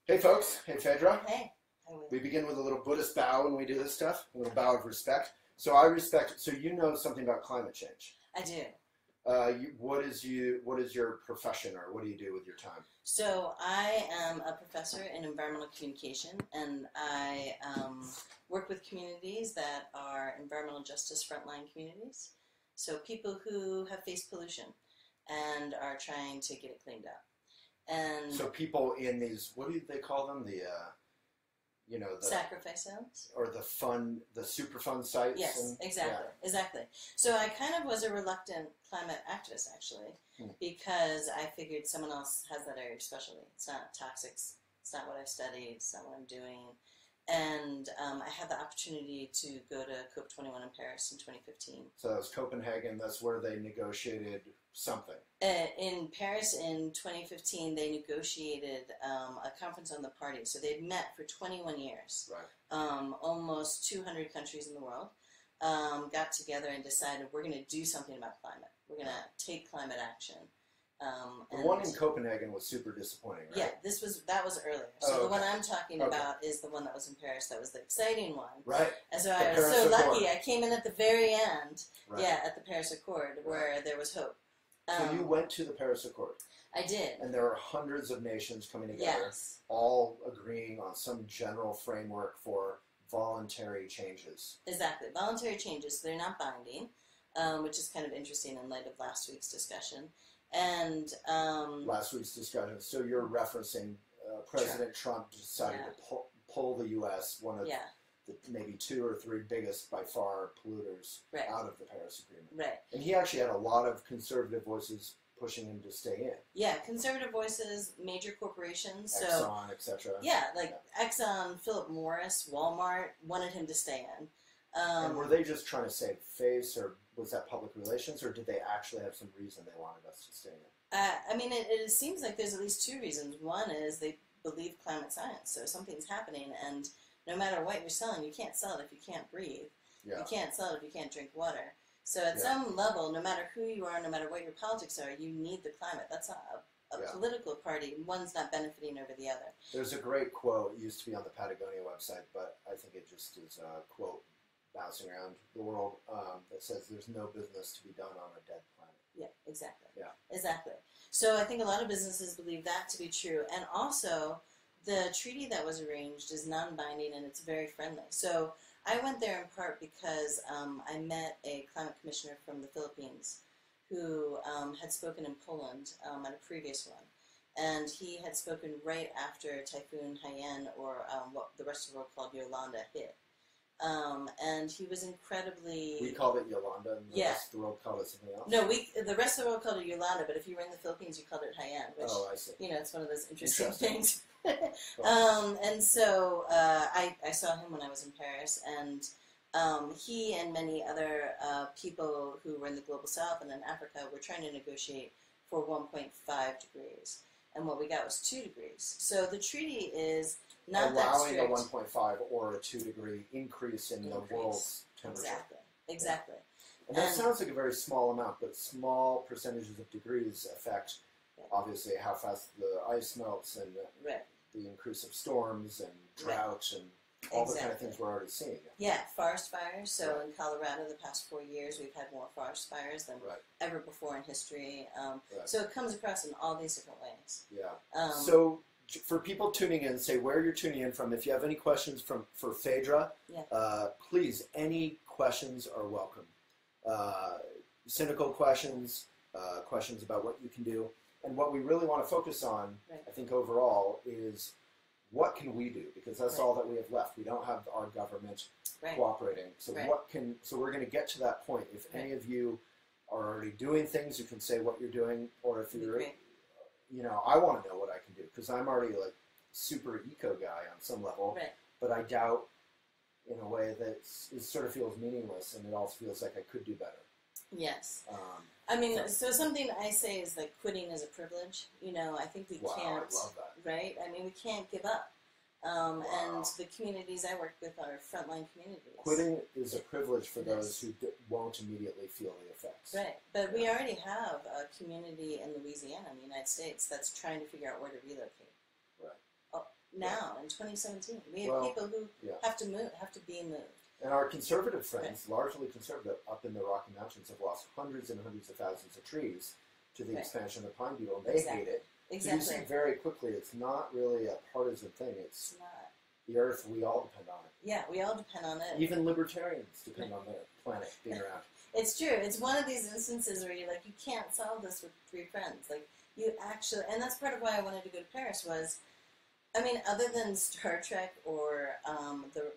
Hey folks, hey Phaedra. Hey. We begin with a little Buddhist bow when we do this stuff, a little bow of respect. So I respect, so you know something about climate change. I do. What is your profession, or what do you do with your time? So I am a professor in environmental communication, and I work with communities that are environmental justice frontline communities. So people who have faced pollution and are trying to get it cleaned up. And So people in these, what do they call them? The sacrifice zones? or the Superfund sites? Yes, exactly, exactly. So I kind of was a reluctant climate activist, actually, because I figured someone else has that area of specialty. It's not toxics, it's not what I've studied, it's not what I'm doing. And I had the opportunity to go to COP21 in Paris in 2015. So that was Copenhagen, that's where they negotiated something. In Paris in 2015, they negotiated a conference on the party. So they'd met for 21 years. Right. Almost 200 countries in the world got together and decided we're going to do something about climate. We're going to take climate action. The one in Copenhagen was super disappointing, right? Yeah, that was earlier. So the one I'm talking about is the one that was in Paris. That was the exciting one. Right. And so I was so lucky. I came in at the very end. Right. Yeah, at the Paris Accord, where there was hope. So you went to the Paris Accord. I did. And there are hundreds of nations coming together, all agreeing on some general framework for voluntary changes. Exactly. Voluntary changes. They're not binding, which is kind of interesting in light of last week's discussion. And last week's discussion. So you're referencing President Trump decided to pull the U.S., one of the maybe 2 or 3 biggest by far polluters out of the Paris Agreement. Right. And he actually had a lot of conservative voices pushing him to stay in. Yeah, conservative voices, major corporations. Exxon, etc. Yeah, like Exxon, Philip Morris, Walmart wanted him to stay in. And were they just trying to save face, or was that public relations, or did they actually have some reason they wanted us to stay in? I mean, it seems like there's at least 2 reasons. One is they believe climate science, so something's happening, and no matter what you're selling, you can't sell it if you can't breathe. Yeah. You can't sell it if you can't drink water. So at some level, no matter who you are, no matter what your politics are, you need the climate. That's a political party. One's not benefiting over the other. There's a great quote. It used to be on the Patagonia website, but I think it just is a quote bouncing around the world that says there's no business to be done on a dead planet. Yeah, exactly. Yeah. Exactly. So I think a lot of businesses believe that to be true. And also, the treaty that was arranged is non-binding and it's very friendly. So I went there in part because I met a climate commissioner from the Philippines who had spoken in Poland at a previous one. And he had spoken right after Typhoon Haiyan, or what the rest of the world called Yolanda, hit. And he was incredibly... We called it Yolanda, and the rest of the world called it something else? No, the rest of the world called it Yolanda, but if you were in the Philippines, you called it Haiyan, which, I see. It's one of those interesting things. And so I saw him when I was in Paris, and he and many other people who were in the Global South and in Africa were trying to negotiate for 1.5 degrees. And what we got was 2 degrees. So the treaty is not that strict. Allowing a 1.5 or a 2-degree increase in the world's temperature. Exactly. And that sounds like a very small amount, but small percentages of degrees affect, obviously, how fast the ice melts and the increase of storms and drought and all the kind of things we're already seeing. Yeah, forest fires. So in Colorado, the past 4 years, we've had more forest fires than ever before in history. So it comes across in all these different ways. Yeah. So for people tuning in, say where you're tuning in from. If you have any questions for Phaedra, please, any questions are welcome. Cynical questions, questions about what you can do. And what we really want to focus on, I think overall, is what can we do? Because that's all that we have left. We don't have our government cooperating. So so we're going to get to that point. If any of you are already doing things, you can say what you're doing, or if you're, I want to know what I can do, because I'm already like super eco guy on some level, but I doubt in a way that it sort of feels meaningless, and it also feels like I could do better. Yes. I mean, so something I say is like quitting is a privilege. I think we can't. I love that. Right? I mean, we can't give up. And the communities I work with are frontline communities. Quitting is a privilege for those who won't immediately feel the effects. Right. But we already have a community in Louisiana, in the United States, that's trying to figure out where to relocate. Right. now in 2017. We have people who have to be moved. And our conservative friends, largely conservative, up in the Rocky Mountains have lost hundreds and hundreds of thousands of trees to the expansion of the pine beetle, and they hate it. So you see very quickly, it's not really a partisan thing. It's not. The earth, we all depend on it. Yeah, we all depend on it. Even libertarians depend on the planet being around. It's true. It's one of these instances where you're like, you can't solve this with 3 friends. Like, you actually, and that's part of why I wanted to go to Paris was, I mean, other than Star Trek or the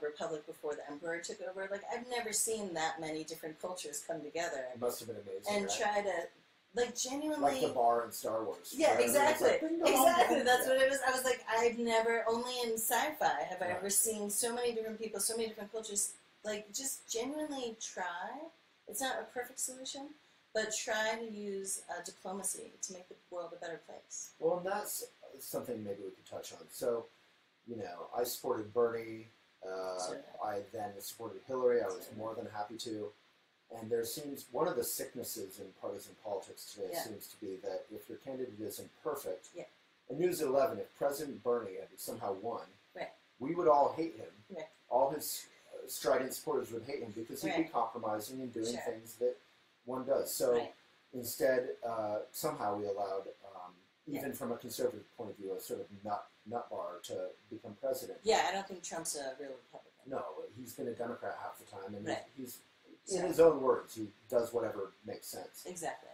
Republic before the Emperor took over, like, I've never seen that many different cultures come together. It must have been amazing, and try to, like, genuinely... Like the bar in Star Wars. Yeah, exactly. Exactly. That's what it was. I was like, I've never, only in sci-fi have I ever seen so many different people, so many different cultures, like, just genuinely try. It's not a perfect solution, but try to use diplomacy to make the world a better place. Well, and that's something maybe we could touch on. So, you know, I supported Bernie. I then supported Hillary. I was more than happy to. And there seems, one of the sicknesses in partisan politics today seems to be that if your candidate isn't perfect, in News at 11, if President Bernie had somehow won, we would all hate him. All his strident supporters would hate him because he'd be compromising and doing things that one does. So instead, somehow we allowed, even from a conservative point of view, a sort of nut bar to become president. Yeah, I don't think Trump's a real Republican. No, he's been a Democrat half the time, and he's in his own words, he does whatever makes sense. Exactly.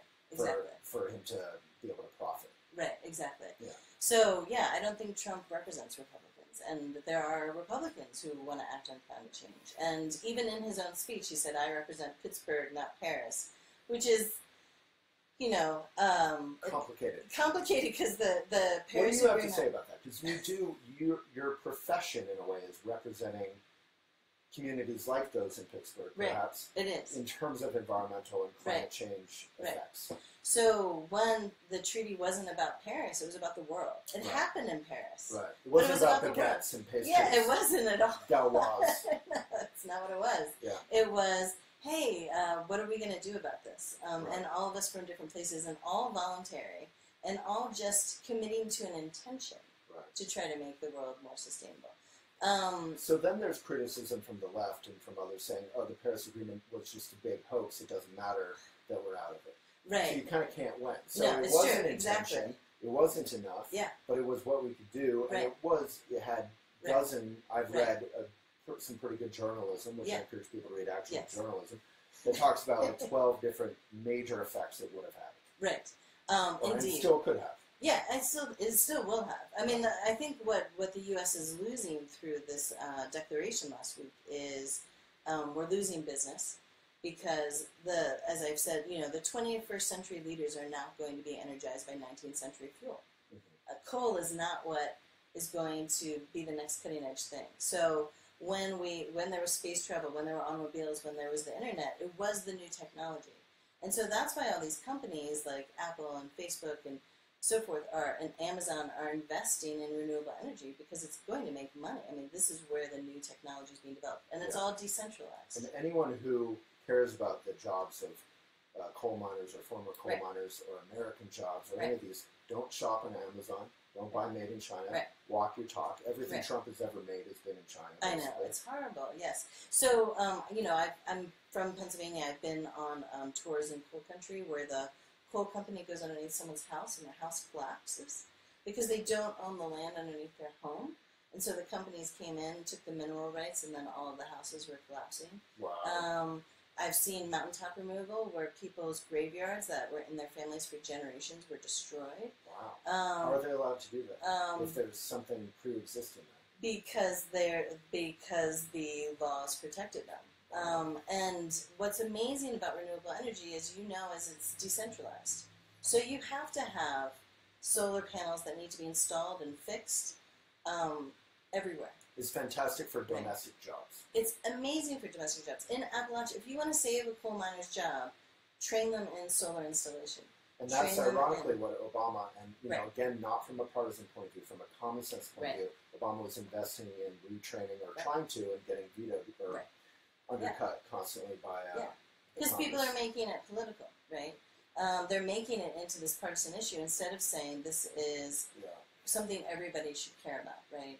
For him to be able to profit. Right, exactly. Yeah. So, yeah, I don't think Trump represents Republicans. And there are Republicans who want to act on climate change. And even in his own speech, he said, I represent Pittsburgh, not Paris. Which is, you know... complicated. Complicated because the Paris What do you have to say about that? Because your profession, in a way, is representing communities like those in Pittsburgh, perhaps. It is. In terms of environmental and climate change effects. So when the treaty wasn't about Paris, it was about the world. It happened in Paris. Right. It wasn't about baguettes and pastries. Yeah, it wasn't at all. Gauloise. No, that's not what it was. Yeah. It was, hey, what are we going to do about this? And all of us from different places, and all voluntary, and all just committing to an intention to try to make the world more sustainable. So then there's criticism from the left and from others saying, oh, the Paris Agreement was just a big hoax. It doesn't matter that we're out of it. Right. So you kind of can't win. So no, it wasn't intention. It wasn't enough. Yeah. But it was what we could do. And it had dozen, I've read some pretty good journalism, which I encourage people to read actual journalism, that talks about like 12 different major effects it would have had. Right. Indeed. And still could have. Yeah, it still will have. I mean, I think what the U.S. is losing through this declaration last week is we're losing business because as I've said, you know, the 21st century leaders are not going to be energized by 19th century fuel. Coal is not what is going to be the next cutting edge thing. So when there was space travel, when there were automobiles, when there was the internet, it was the new technology. And so that's why all these companies like Apple and Facebook and so forth and Amazon are investing in renewable energy because it's going to make money. I mean, this is where the new technology is being developed, and it's all decentralized. And anyone who cares about the jobs of coal miners or former coal miners or American jobs or any of these, don't shop on Amazon. Don't buy made in China. Walk your talk. Everything Trump has ever made has been in China. I know. It's horrible, yes. So, you know, I'm from Pennsylvania. I've been on tours in coal country where the coal company goes underneath someone's house and their house collapses because they don't own the land underneath their home. And so the companies came in, took the mineral rights, and then all of the houses were collapsing. Wow. I've seen mountaintop removal where people's graveyards that were in their families for generations were destroyed. Wow. How are they allowed to do that if there's something pre-existing there? Because the laws protected them. And what's amazing about renewable energy, as you know, is it's decentralized. So you have to have solar panels that need to be installed and fixed everywhere. It's fantastic for domestic jobs. It's amazing for domestic jobs. In Appalachia, if you want to save a coal miner's job, train them in solar installation. And that's ironically what Obama, and you know, again, not from a partisan point of view, from a common sense point of view, Obama was investing in retraining or trying to and getting vetoed or undercut constantly by because people are making it political, right? They're making it into this partisan issue instead of saying this is something everybody should care about, right?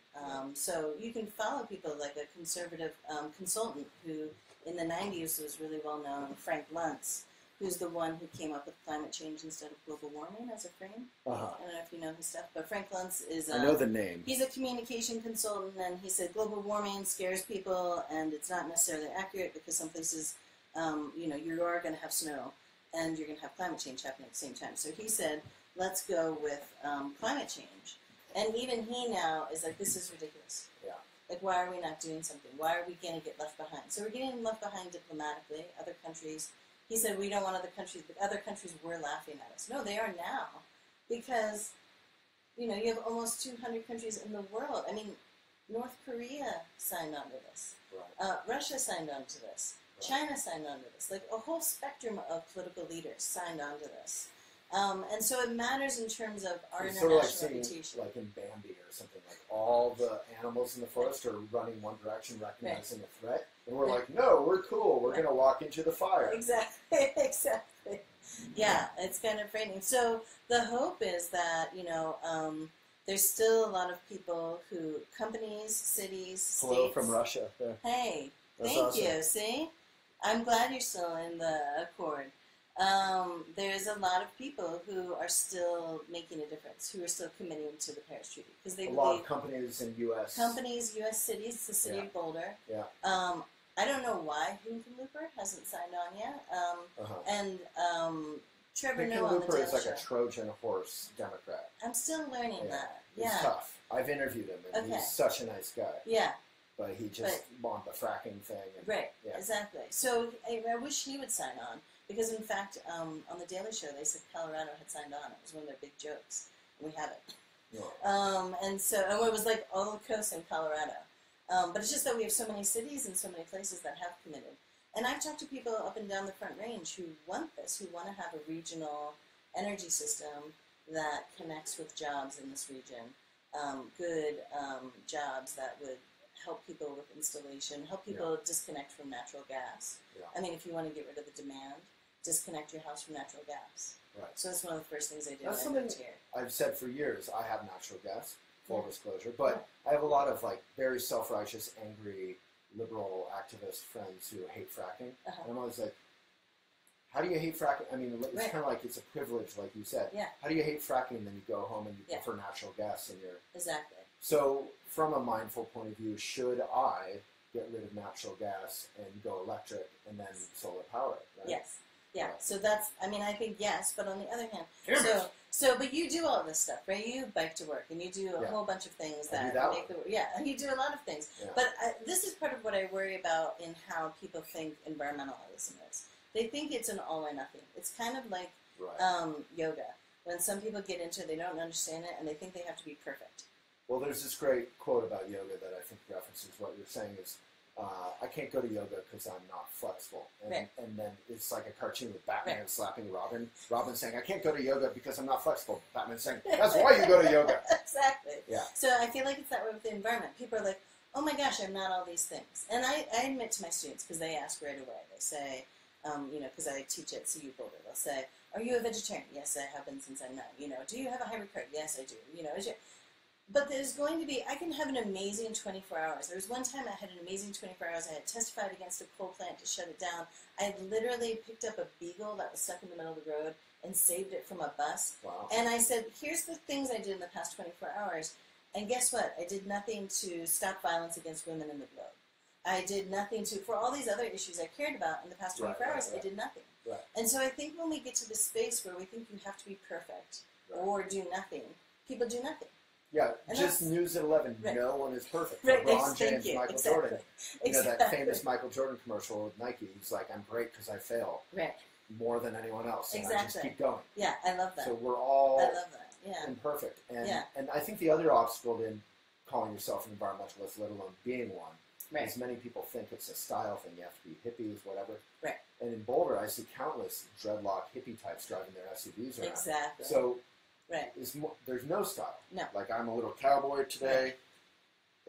So you can follow people like a conservative consultant who in the 90s was really well known, Frank Luntz, who's the one who came up with climate change instead of global warming as a frame. I don't know if you know his stuff, but Frank Luntz is... I know the name. He's a communication consultant, and he said global warming scares people, and it's not necessarily accurate because some places, you are going to have snow, and you're going to have climate change happening at the same time. So he said, let's go with climate change. And even he now is like, this is ridiculous. Yeah. Like, why are we not doing something? Why are we going to get left behind? So we're getting left behind diplomatically. Other countries... He said, we don't want other countries, but other countries were laughing at us. No, they are now. Because, you have almost 200 countries in the world. I mean, North Korea signed on to this. Right. Russia signed on to this. Right. China signed on to this. Like, a whole spectrum of political leaders signed on to this. And so it matters in terms of our international reputation. Like in Bambi or something, like all the animals in the forest are running one direction, recognizing a threat, and we're like, no, we're cool, we're going to walk into the fire. Exactly. Yeah, it's kind of frightening. So the hope is that, there's still a lot of people who, companies, cities, Hello states. from Russia. There. Hey, That's thank awesome. you. See? I'm glad you're still in the Accord. There's a lot of people who are still making a difference, who are still committing to the Paris Treaty. Because they a lot of companies in U.S. Companies, U.S. cities, the city of Boulder. Yeah. I don't know why Hickenlooper hasn't signed on yet. And Trevor Noah on the Hickenlooper Daily is like Show. a Trojan horse Democrat. I'm still learning that. It's tough. I've interviewed him, and he's such a nice guy. Yeah. But he just wanted the fracking thing. And, right, exactly. So I wish he would sign on. Because, in fact, on the Daily Show, they said Colorado had signed on. It was one of their big jokes. And we haven't. Yeah. And it was like all the coast in Colorado. But it's just that we have so many cities and so many places that have committed. And I've talked to people up and down the Front Range who want this, who want to have a regional energy system that connects with jobs in this region. Good jobs that would help people with installation, help people disconnect from natural gas. Yeah. I mean, if you want to get rid of the demand, disconnect your house from natural gas. Right. So that's one of the first things I do. That's something I've said for years. I have natural gas, full disclosure, but I have a lot of very self-righteous, angry, liberal activist friends who hate fracking. And I'm always like, how do you hate fracking? I mean, it's kind of like it's a privilege, like you said. Yeah. How do you hate fracking and then you go home and you prefer natural gas in your... Exactly. So, from a mindful point of view, should I get rid of natural gas and go electric and then solar power it, right? Yes. Yeah. So that's, I think yes, but on the other hand, but you do all this stuff, right? You bike to work and you do a whole bunch of things that make the, and you do a lot of things. Yeah. But this is part of what I worry about in how people think environmentalism is. They think it's an all or nothing. It's kind of like yoga. When some people get into it, they don't understand it and they think they have to be perfect. Well, there's this great quote about yoga that I think references what you're saying is, I can't go to yoga because I'm not flexible. And then it's like a cartoon with Batman slapping Robin. Robin saying, I can't go to yoga because I'm not flexible. Batman saying, that's why you go to yoga. Exactly. Yeah. So I feel like it's that way with the environment. People are like, oh my gosh, I'm not all these things. And I admit to my students, because they ask right away, they say, because I teach at CU Boulder, they'll say, are you a vegetarian? Yes, I have been since I'm 9. Do you have a hybrid car? Yes, I do. But there's going to be, I can have an amazing 24 hours. There was one time I had an amazing 24 hours. I had testified against a coal plant to shut it down. I had literally picked up a beagle that was stuck in the middle of the road and saved it from a bus. Wow. And I said, here's the things I did in the past 24 hours. And guess what? I did nothing to stop violence against women in the globe. I did nothing for all these other issues I cared about in the past 24 hours, I did nothing. Right. And so I think when we get to the space where we think you have to be perfect or do nothing, people do nothing. Yeah, and just News at 11. No one is perfect. LeBron James, Michael Jordan. That famous Michael Jordan commercial with Nike. He's like, I'm great because I fail more than anyone else. And I just keep going. Yeah, I love that. So we're all imperfect. And I think the other obstacle in calling yourself an environmentalist, let alone being one, is many people think it's a style thing. You have to be hippies, whatever. Right. And in Boulder, I see countless dreadlock hippie types driving their SUVs around. Exactly. So there's no style. No. Like, I'm a little cowboy today,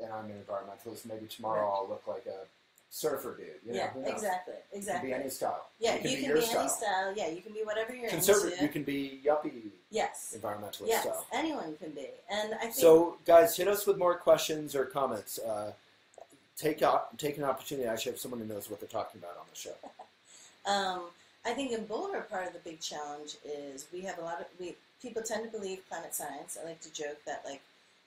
and I'm an environmentalist. Maybe tomorrow I'll look like a surfer dude. You know, yeah, exactly. You can be any style. Yeah, you can be any style. Yeah, you can be whatever you're Conservative. into. You can be yuppie. Yes. Environmentalist yes, style. anyone can be. And I think so, guys, hit us with more questions or comments. Take an opportunity. I actually have someone who knows what they're talking about on the show. I think in Boulder, part of the big challenge is we have people tend to believe climate science. I like to joke that like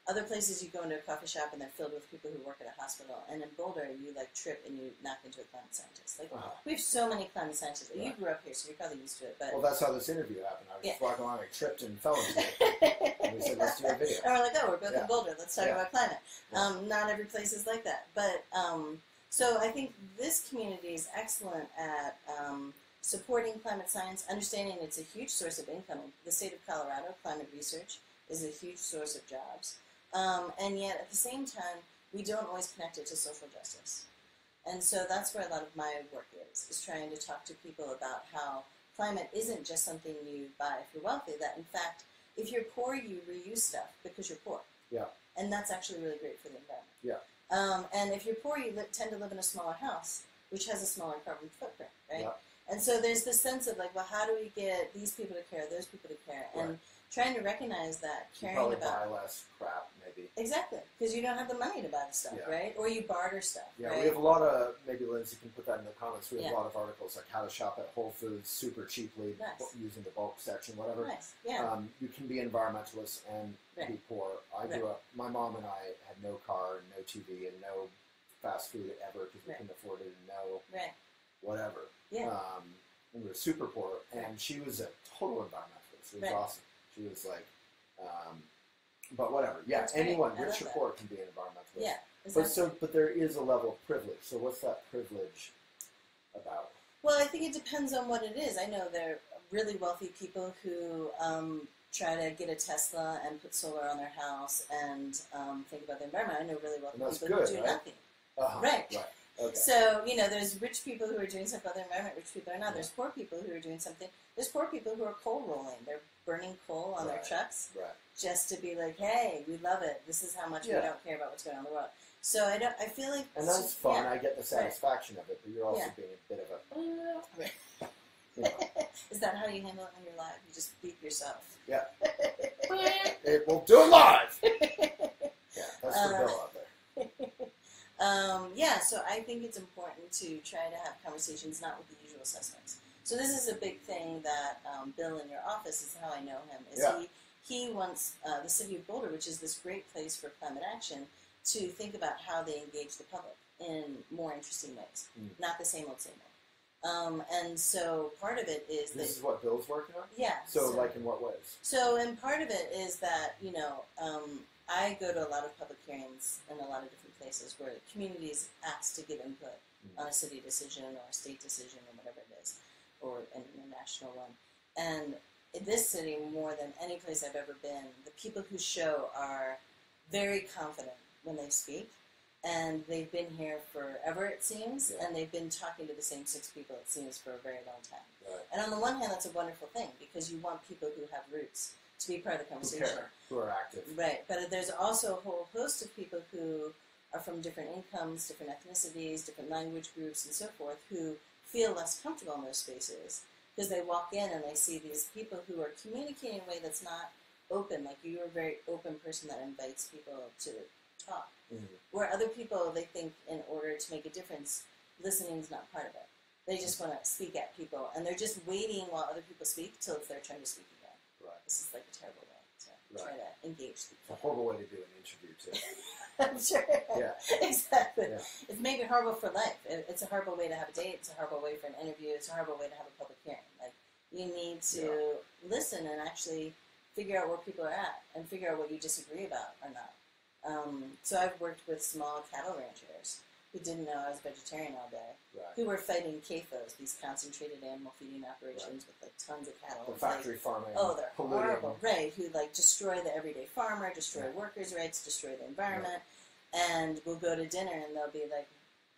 other places you go into a coffee shop and they're filled with people who work at a hospital, and in Boulder you like trip and you knock into a climate scientist. Like we have so many climate scientists. Right. You grew up here, so you're probably used to it. But well, that's how this interview happened. I was walking along, I tripped and fell into it. And we said, "Let's do a video." And we're like, "Oh, we're both in Boulder. Let's talk about climate." Not every place is like that, but so I think this community is excellent at supporting climate science, understanding it's a huge source of income. The state of Colorado, climate research is a huge source of jobs. And yet, at the same time, we don't always connect it to social justice. And so that's where a lot of my work is trying to talk to people about how climate isn't just something you buy if you're wealthy, that in fact, if you're poor, you reuse stuff because you're poor. Yeah. And that's actually really great for the environment. Yeah. And if you're poor, you tend to live in a smaller house, which has a smaller carbon footprint, right? Yeah. And so there's this sense of like, well, how do we get these people to care, those people to care? Right. And trying to recognize that, caring you about... buy less crap, maybe. Exactly, because you don't have the money to buy the stuff, right? Or you barter stuff, Yeah, right? we have a lot of, maybe Lindsay can put that in the comments, we have Yeah. a lot of articles like how to shop at Whole Foods super cheaply, using the bulk section, whatever. Nice, yeah. You can be environmentalist and be poor. I grew up, my mom and I had no car and no TV and no fast food ever because we couldn't afford it and no whatever. Yeah. And we were super poor, and she was a total environmentalist. It was awesome. She was like, but whatever. Yeah, That's anyone, great. rich or poor, can be an environmentalist. Yeah, exactly. But there is a level of privilege. So what's that privilege about? Well, I think it depends on what it is. I know there are really wealthy people who try to get a Tesla and put solar on their house and think about the environment. I know really wealthy people who do nothing. Right. Okay. So, you know, there's rich people who are doing stuff about the environment, rich people are not. There's poor people who are doing something. There's poor people who are coal rolling. They're burning coal on their trucks just to be like, hey, we love it. This is how much we don't care about what's going on in the world. So I feel like... And that's fun. I get the satisfaction of it, but you're also being a bit of a... You know. Is that how you handle it when you're live? You just beat yourself. Yeah. We'll do it live! Yeah, that's for Bill out there. So I think it's important to try to have conversations not with the usual suspects. So this is a big thing that Bill in your office, is how I know him, is he wants the city of Boulder, which is this great place for climate action, to think about how they engage the public in more interesting ways, not the same old, same old. And so part of it is this is what Bill's working on? Yeah. So like in what ways? So, and part of it is that, you know, I go to a lot of public hearings in a lot of different places where the community is asked to give input on a city decision or a state decision or whatever it is, or an international one. And in this city, more than any place I've ever been, the people who show are very confident when they speak. And they've been here forever, it seems, and they've been talking to the same 6 people, it seems, for a very long time. Right. And on the one hand, that's a wonderful thing, because you want people who have roots to be part of the conversation. Who are active. Right, but there's also a whole host of people who are from different incomes, different ethnicities, different language groups, and so forth, who feel less comfortable in those spaces, because they walk in and they see these people who are communicating in a way that's not open, like you're a very open person that invites people to talk. Where other people, they think in order to make a difference, listening is not part of it. They just want to speak at people, and they're just waiting while other people speak till it's their turn to speak again. Right. This is like a terrible way to try to engage people. It's a horrible way to do an interview, too. I'm sure. Yeah. Exactly. Yeah. It's maybe horrible for life. It's a horrible way to have a date. It's a horrible way for an interview. It's a horrible way to have a public hearing. Like, you need to listen and actually figure out where people are at and figure out what you disagree about or not. So I've worked with small cattle ranchers who didn't know I was vegetarian all day, who were fighting CAFOs, these concentrated animal feeding operations with like tons of cattle. The factory farming. Oh, they're horrible. Right, who like destroy the everyday farmer, destroy workers' rights, destroy the environment, and we'll go to dinner and they'll be like,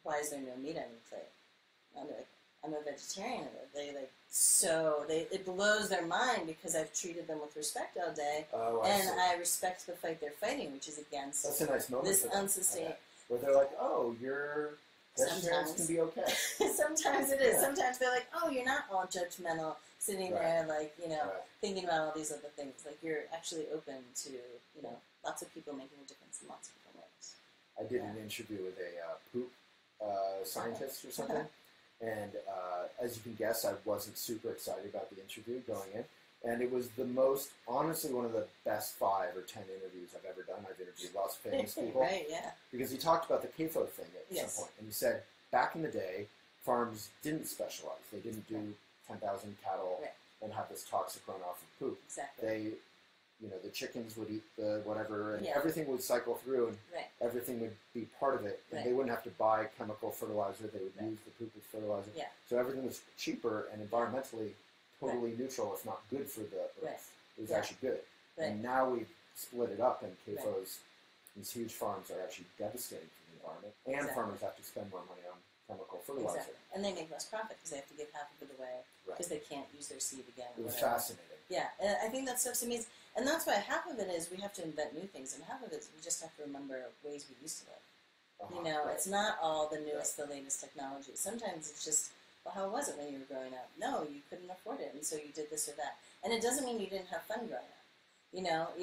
why is there no meat on your plate? And I'll be like, I'm a vegetarian. It blows their mind because I've treated them with respect all day, I respect the fight they're fighting, which is against That's a nice moment this unsustainable. Where they're like, oh, you're Vegetarians can be okay. Sometimes it is. Sometimes they're like, oh, you're not all judgmental, sitting there like, thinking about all these other things. Like, you're actually open to, lots of people making a difference in lots of different ways. I did an interview with a poop scientist or something, and as you can guess, I wasn't super excited about the interview going in. And it was honestly, one of the best 5 or 10 interviews I've ever done. I've interviewed lots of famous people. Right, yeah. Because he talked about the CAFO thing at some point. And he said, back in the day, farms didn't specialize. They didn't do 10,000 cattle and have this toxic runoff of poop. Exactly. They, the chickens would eat the whatever, and everything would cycle through, and everything would be part of it. And they wouldn't have to buy chemical fertilizer. They would use the poop as fertilizer. Yeah. So everything was cheaper and environmentally totally neutral, if not good for the earth. It was actually good. And now we've split it up, and CAFOs, these huge farms, are actually devastating to the environment. And farmers have to spend more money on chemical fertilizer. Exactly. And they make less profit because they have to give half of it away because they can't use their seed again. It was fascinating. Yeah, and I think that stuff's amazing. And that's why half of it is we have to invent new things, and half of it is we just have to remember ways we used to live. It's not all the newest, the latest technology. Sometimes it's just, well, how was it when you were growing up? No, you couldn't afford it, and so you did this or that. And it doesn't mean you didn't have fun growing up.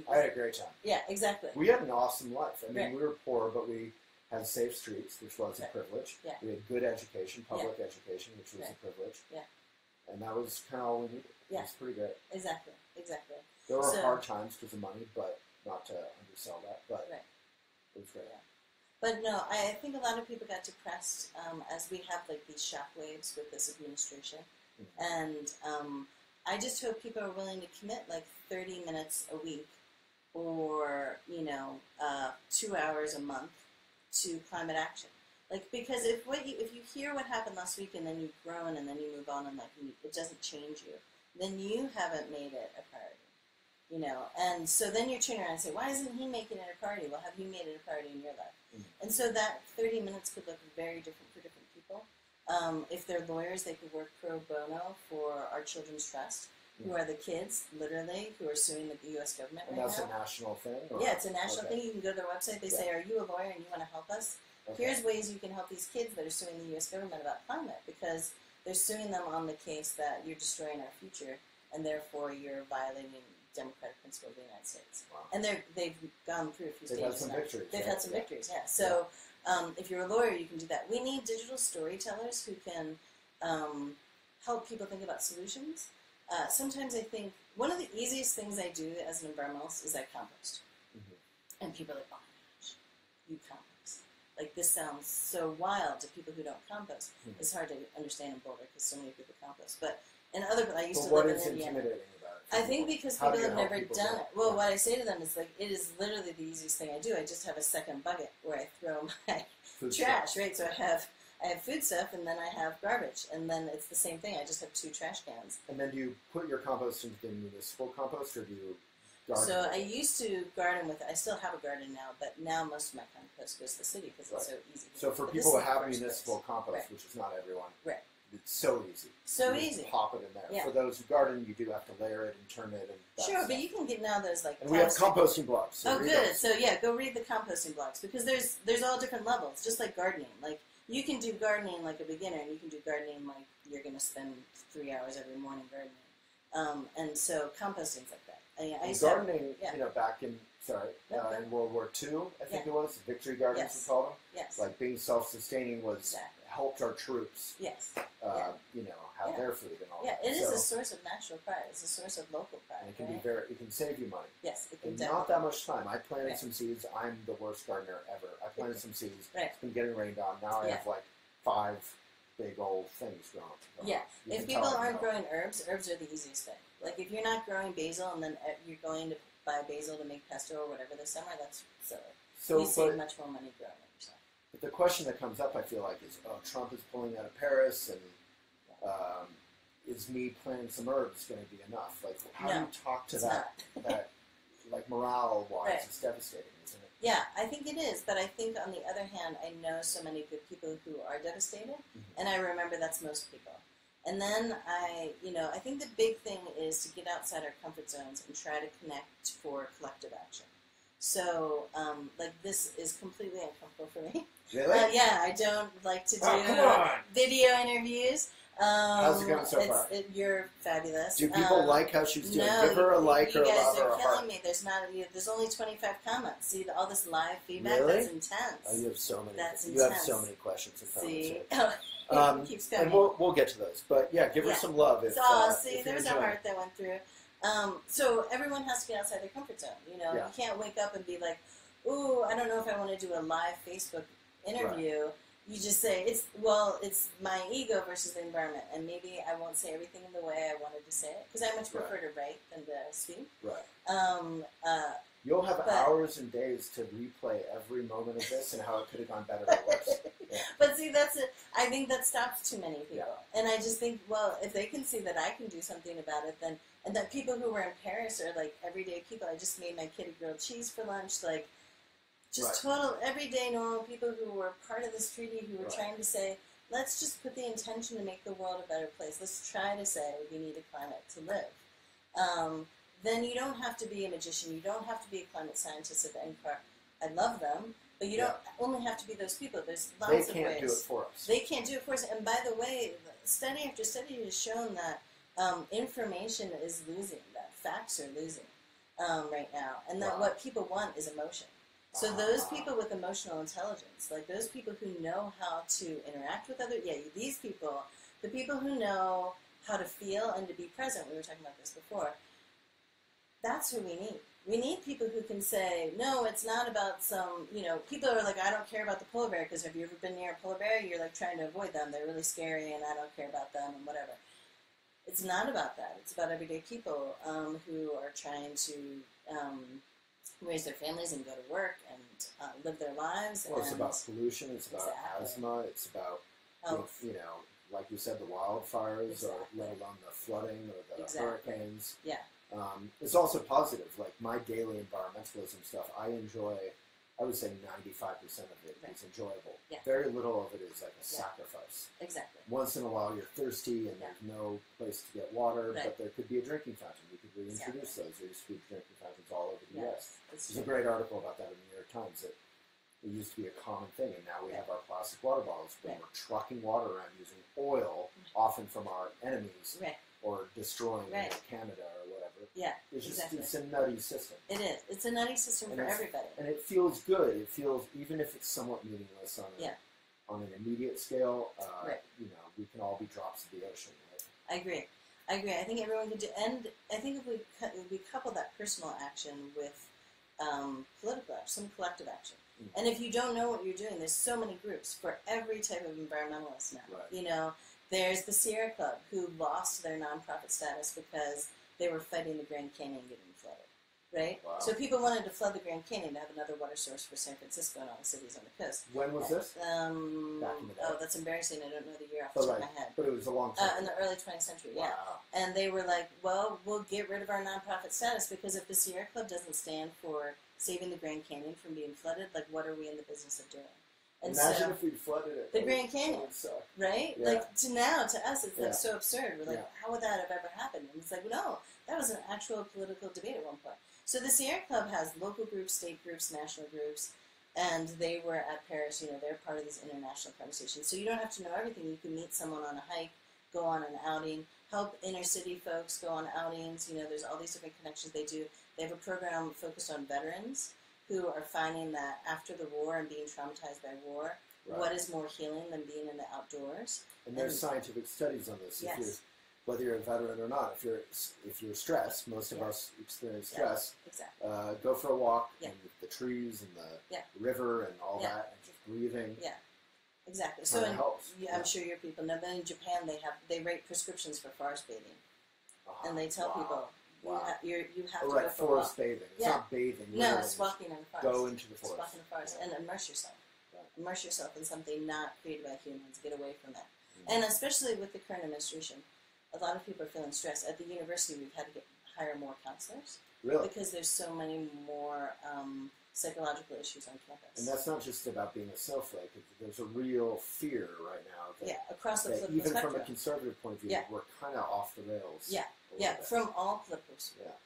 I had a great time. Yeah, exactly. We had an awesome life. I mean, we were poor, but we had safe streets, which was a privilege. Yeah. We had good education, public education, which was a privilege. Yeah. And that was kind of all we needed. It was pretty good. Exactly. There were hard times because of money, but not to undersell that. But it was great. Yeah. But no, I think a lot of people got depressed as we have like these shockwaves with this administration. And I just hope people are willing to commit like 30 minutes a week or, 2 hours a month to climate action. Like, because if you hear what happened last week and then you've grown and then you move on and like it doesn't change you, then you haven't made it a priority, And so then you turn around and say, why isn't he making it a priority? Well, have you made it a priority in your life? And so that 30 minutes could look very different for different people. If they're lawyers, they could work pro bono for our children's trust, who are the kids, literally, who are suing the U.S. government right now. And that's a national thing? Or? Yeah, it's a national thing. You can go to their website. They say, are you a lawyer and you want to help us? Here's ways you can help these kids that are suing the U.S. government about climate, because they're suing them on the case that you're destroying our future, and therefore you're violating democratic principle of the United States. Wow. And they've gone through a few stages. They've had some victories. They've had some victories, yeah. So if you're a lawyer, you can do that. We need digital storytellers who can help people think about solutions. Sometimes I think one of the easiest things I do as an environmentalist is I compost. And people are like, oh my gosh, you compost. Like, this sounds so wild to people who don't compost. It's hard to understand in Boulder because so many people compost. But in other, I used to live in Indiana. Intimidating about it? I think because people have never done it. Well, what I say to them is like, it is literally the easiest thing I do. I just have a second bucket where I throw my trash, right? So I have food stuff, and then I have garbage, and then it's the same thing. I just have 2 trash cans. And then do you put your compost into the municipal compost, or do you garden? So I used to garden with it. I still have a garden now, but now most of my compost goes to the city because it's so easy. So for people who have municipal compost, which is not everyone, it's so easy. So easy. Just pop it in there. Yeah. For those who garden, you do have to layer it and turn it. And sure, but you can get now those like. And we have composting blogs. So good. Those. So yeah, go read the composting blogs because there's all different levels, just like gardening. Like you can do gardening like a beginner, and you can do gardening like you're going to spend 3 hours every morning gardening. And so composting's like that. I used gardening, back in in World War II, I think it was, victory gardens we called them. Yes. Like being self-sustaining was helped our troops. Yes. Have their food and all. Yeah, it is a source of national pride. It's a source of local pride. And it can be it can save you money. Yes, it can. And not that much time. I planted some seeds. I'm the worst gardener ever. I planted some seeds. It's been getting rained on. Now I have like 5 big old things growing. Yeah. If people aren't growing herbs are the easiest thing. Like if you're not growing basil and then you're going to buy basil to make pesto or whatever this summer, that's silly. So you save much more money growing it yourself. But the question that comes up, I feel like, is, Trump is pulling out of Paris, and is me planting some herbs going to be enough? Like, how do you talk to that, like, morale-wise, it's devastating, isn't it? Yeah, I think it is, but I think on the other hand, I know so many good people who are devastated, and I remember that's most people. And then I think the big thing is to get outside our comfort zones and try to connect for collective action. So, like, this is completely uncomfortable for me. Really? Yeah, I don't like to do video interviews. How's it going so far? You're fabulous. Do people like how she's doing? No, Give her a like or a love or a heart. You guys are killing me. There's only 25 comments. See, all this live feedback, really? That's intense. Oh, you have so many. That's you intense. have so many questions and comments. See? Keeps coming. And we'll get to those. But yeah, give her some love. If, see, there's a heart that went through. So everyone has to get outside their comfort zone. You know, you can't wake up and be like, ooh, I don't know if I want to do a live Facebook interview. Right. You just say, it's my ego versus the environment, and maybe I won't say everything in the way I wanted to say it, because I much prefer to write than to speak. Right. You'll have hours and days to replay every moment of this and how it could have gone better or worse. Yeah. But see, I think that stops too many people. Yeah. And I just think, well, if they can see that I can do something about it, then, and that people who were in Paris are like everyday people. I just made my kid a grilled cheese for lunch, like, just total, everyday, normal people who were part of this treaty, who were trying to say, let's just put the intention to make the world a better place. Let's try to say we need a climate to live. Then you don't have to be a magician. You don't have to be a climate scientist of any part. I love them, but you don't only have to be those people. There's lots of ways. They can't do it for us. They can't do it for us. And by the way, study after study has shown that information is losing, that facts are losing right now, and that what people want is emotion. So those people with emotional intelligence, like those people who know how to interact with others, these people, the people who know how to feel and to be present, we were talking about this before, that's who we need. We need people who can say, no, it's not about some, people are like, I don't care about the polar bear, because have you ever been near a polar bear? You're like trying to avoid them. They're really scary and I don't care about them and whatever. It's not about that. It's about everyday people who are trying to raise their families and go to work and live their lives. Well, it's about pollution. It's about asthma. It's about health. Like you said, the wildfires, or let alone the flooding or the hurricanes. Yeah. It's also positive. Like my daily environmentalism stuff, I enjoy. I would say 95% of it is enjoyable. Yeah. Very little of it is like a sacrifice. Exactly. Once in a while you're thirsty and there's no place to get water, but there could be a drinking fountain. We could reintroduce those. There used to be drinking fountains all over the U.S. There's a great article about that in the New York Times, that it used to be a common thing, and now we have our plastic water bottles, but we're trucking water around using oil, often from our enemies, or destroying Canada or whatever. Yeah, it's just it's a nutty system. It is. It's a nutty system for everybody. And it feels good. It feels, even if it's somewhat meaningless on an immediate scale, we can all be drops of the ocean. Right? I agree. I think everyone can do, and I think if we couple that personal action with political action, some collective action. Mm-hmm. And if you don't know what you're doing, there's so many groups for every type of environmentalist now. Right. There's the Sierra Club, who lost their nonprofit status because they were fighting the Grand Canyon getting flooded, right? Wow. So people wanted to flood the Grand Canyon to have another water source for San Francisco and all the cities on the coast. When was this? Back in the day. Oh, that's embarrassing. I don't know the year off the top of my head. But it was a long time. In the early 20th century, And they were like, well, we'll get rid of our nonprofit status, because if the Sierra Club doesn't stand for saving the Grand Canyon from being flooded, like, what are we in the business of doing? And imagine if we flooded it. The Grand Canyon, right? Yeah. Like, to us, it's like so absurd. We're like, how would that have ever happened? And it's like, no, that was an actual political debate at one point. So the Sierra Club has local groups, state groups, national groups, and they were at Paris. They're part of these international conversations. So you don't have to know everything. You can meet someone on a hike, go on an outing, help inner city folks go on outings. There's all these different connections they do. They have a program focused on veterans who are finding that after the war and being traumatized by war, what is more healing than being in the outdoors? And there's scientific studies on this. Yes. Whether you're a veteran or not, if you're stressed, most of us experience stress. Exactly. Go for a walk in the trees and the river and all that, and just breathing. Yeah, exactly. So helps. I'm sure your people know that in Japan they write prescriptions for forest bathing, and they tell people. You have to go for forest bathing. It's not bathing. No, it's walking in the forest. Go into the forest. It's walking in the forest and immerse yourself. Right. Immerse yourself in something not created by humans. Get away from it. Mm-hmm. And especially with the current administration, a lot of people are feeling stressed. At the university, we've had to hire more counselors. Really? Because there's so many more psychological issues on campus. And that's not just about being a snowflake. There's a real fear right now. Across the political even spectrum. from a conservative point of view, we're kind of off the rails. Yeah. A Yeah, bit. from all political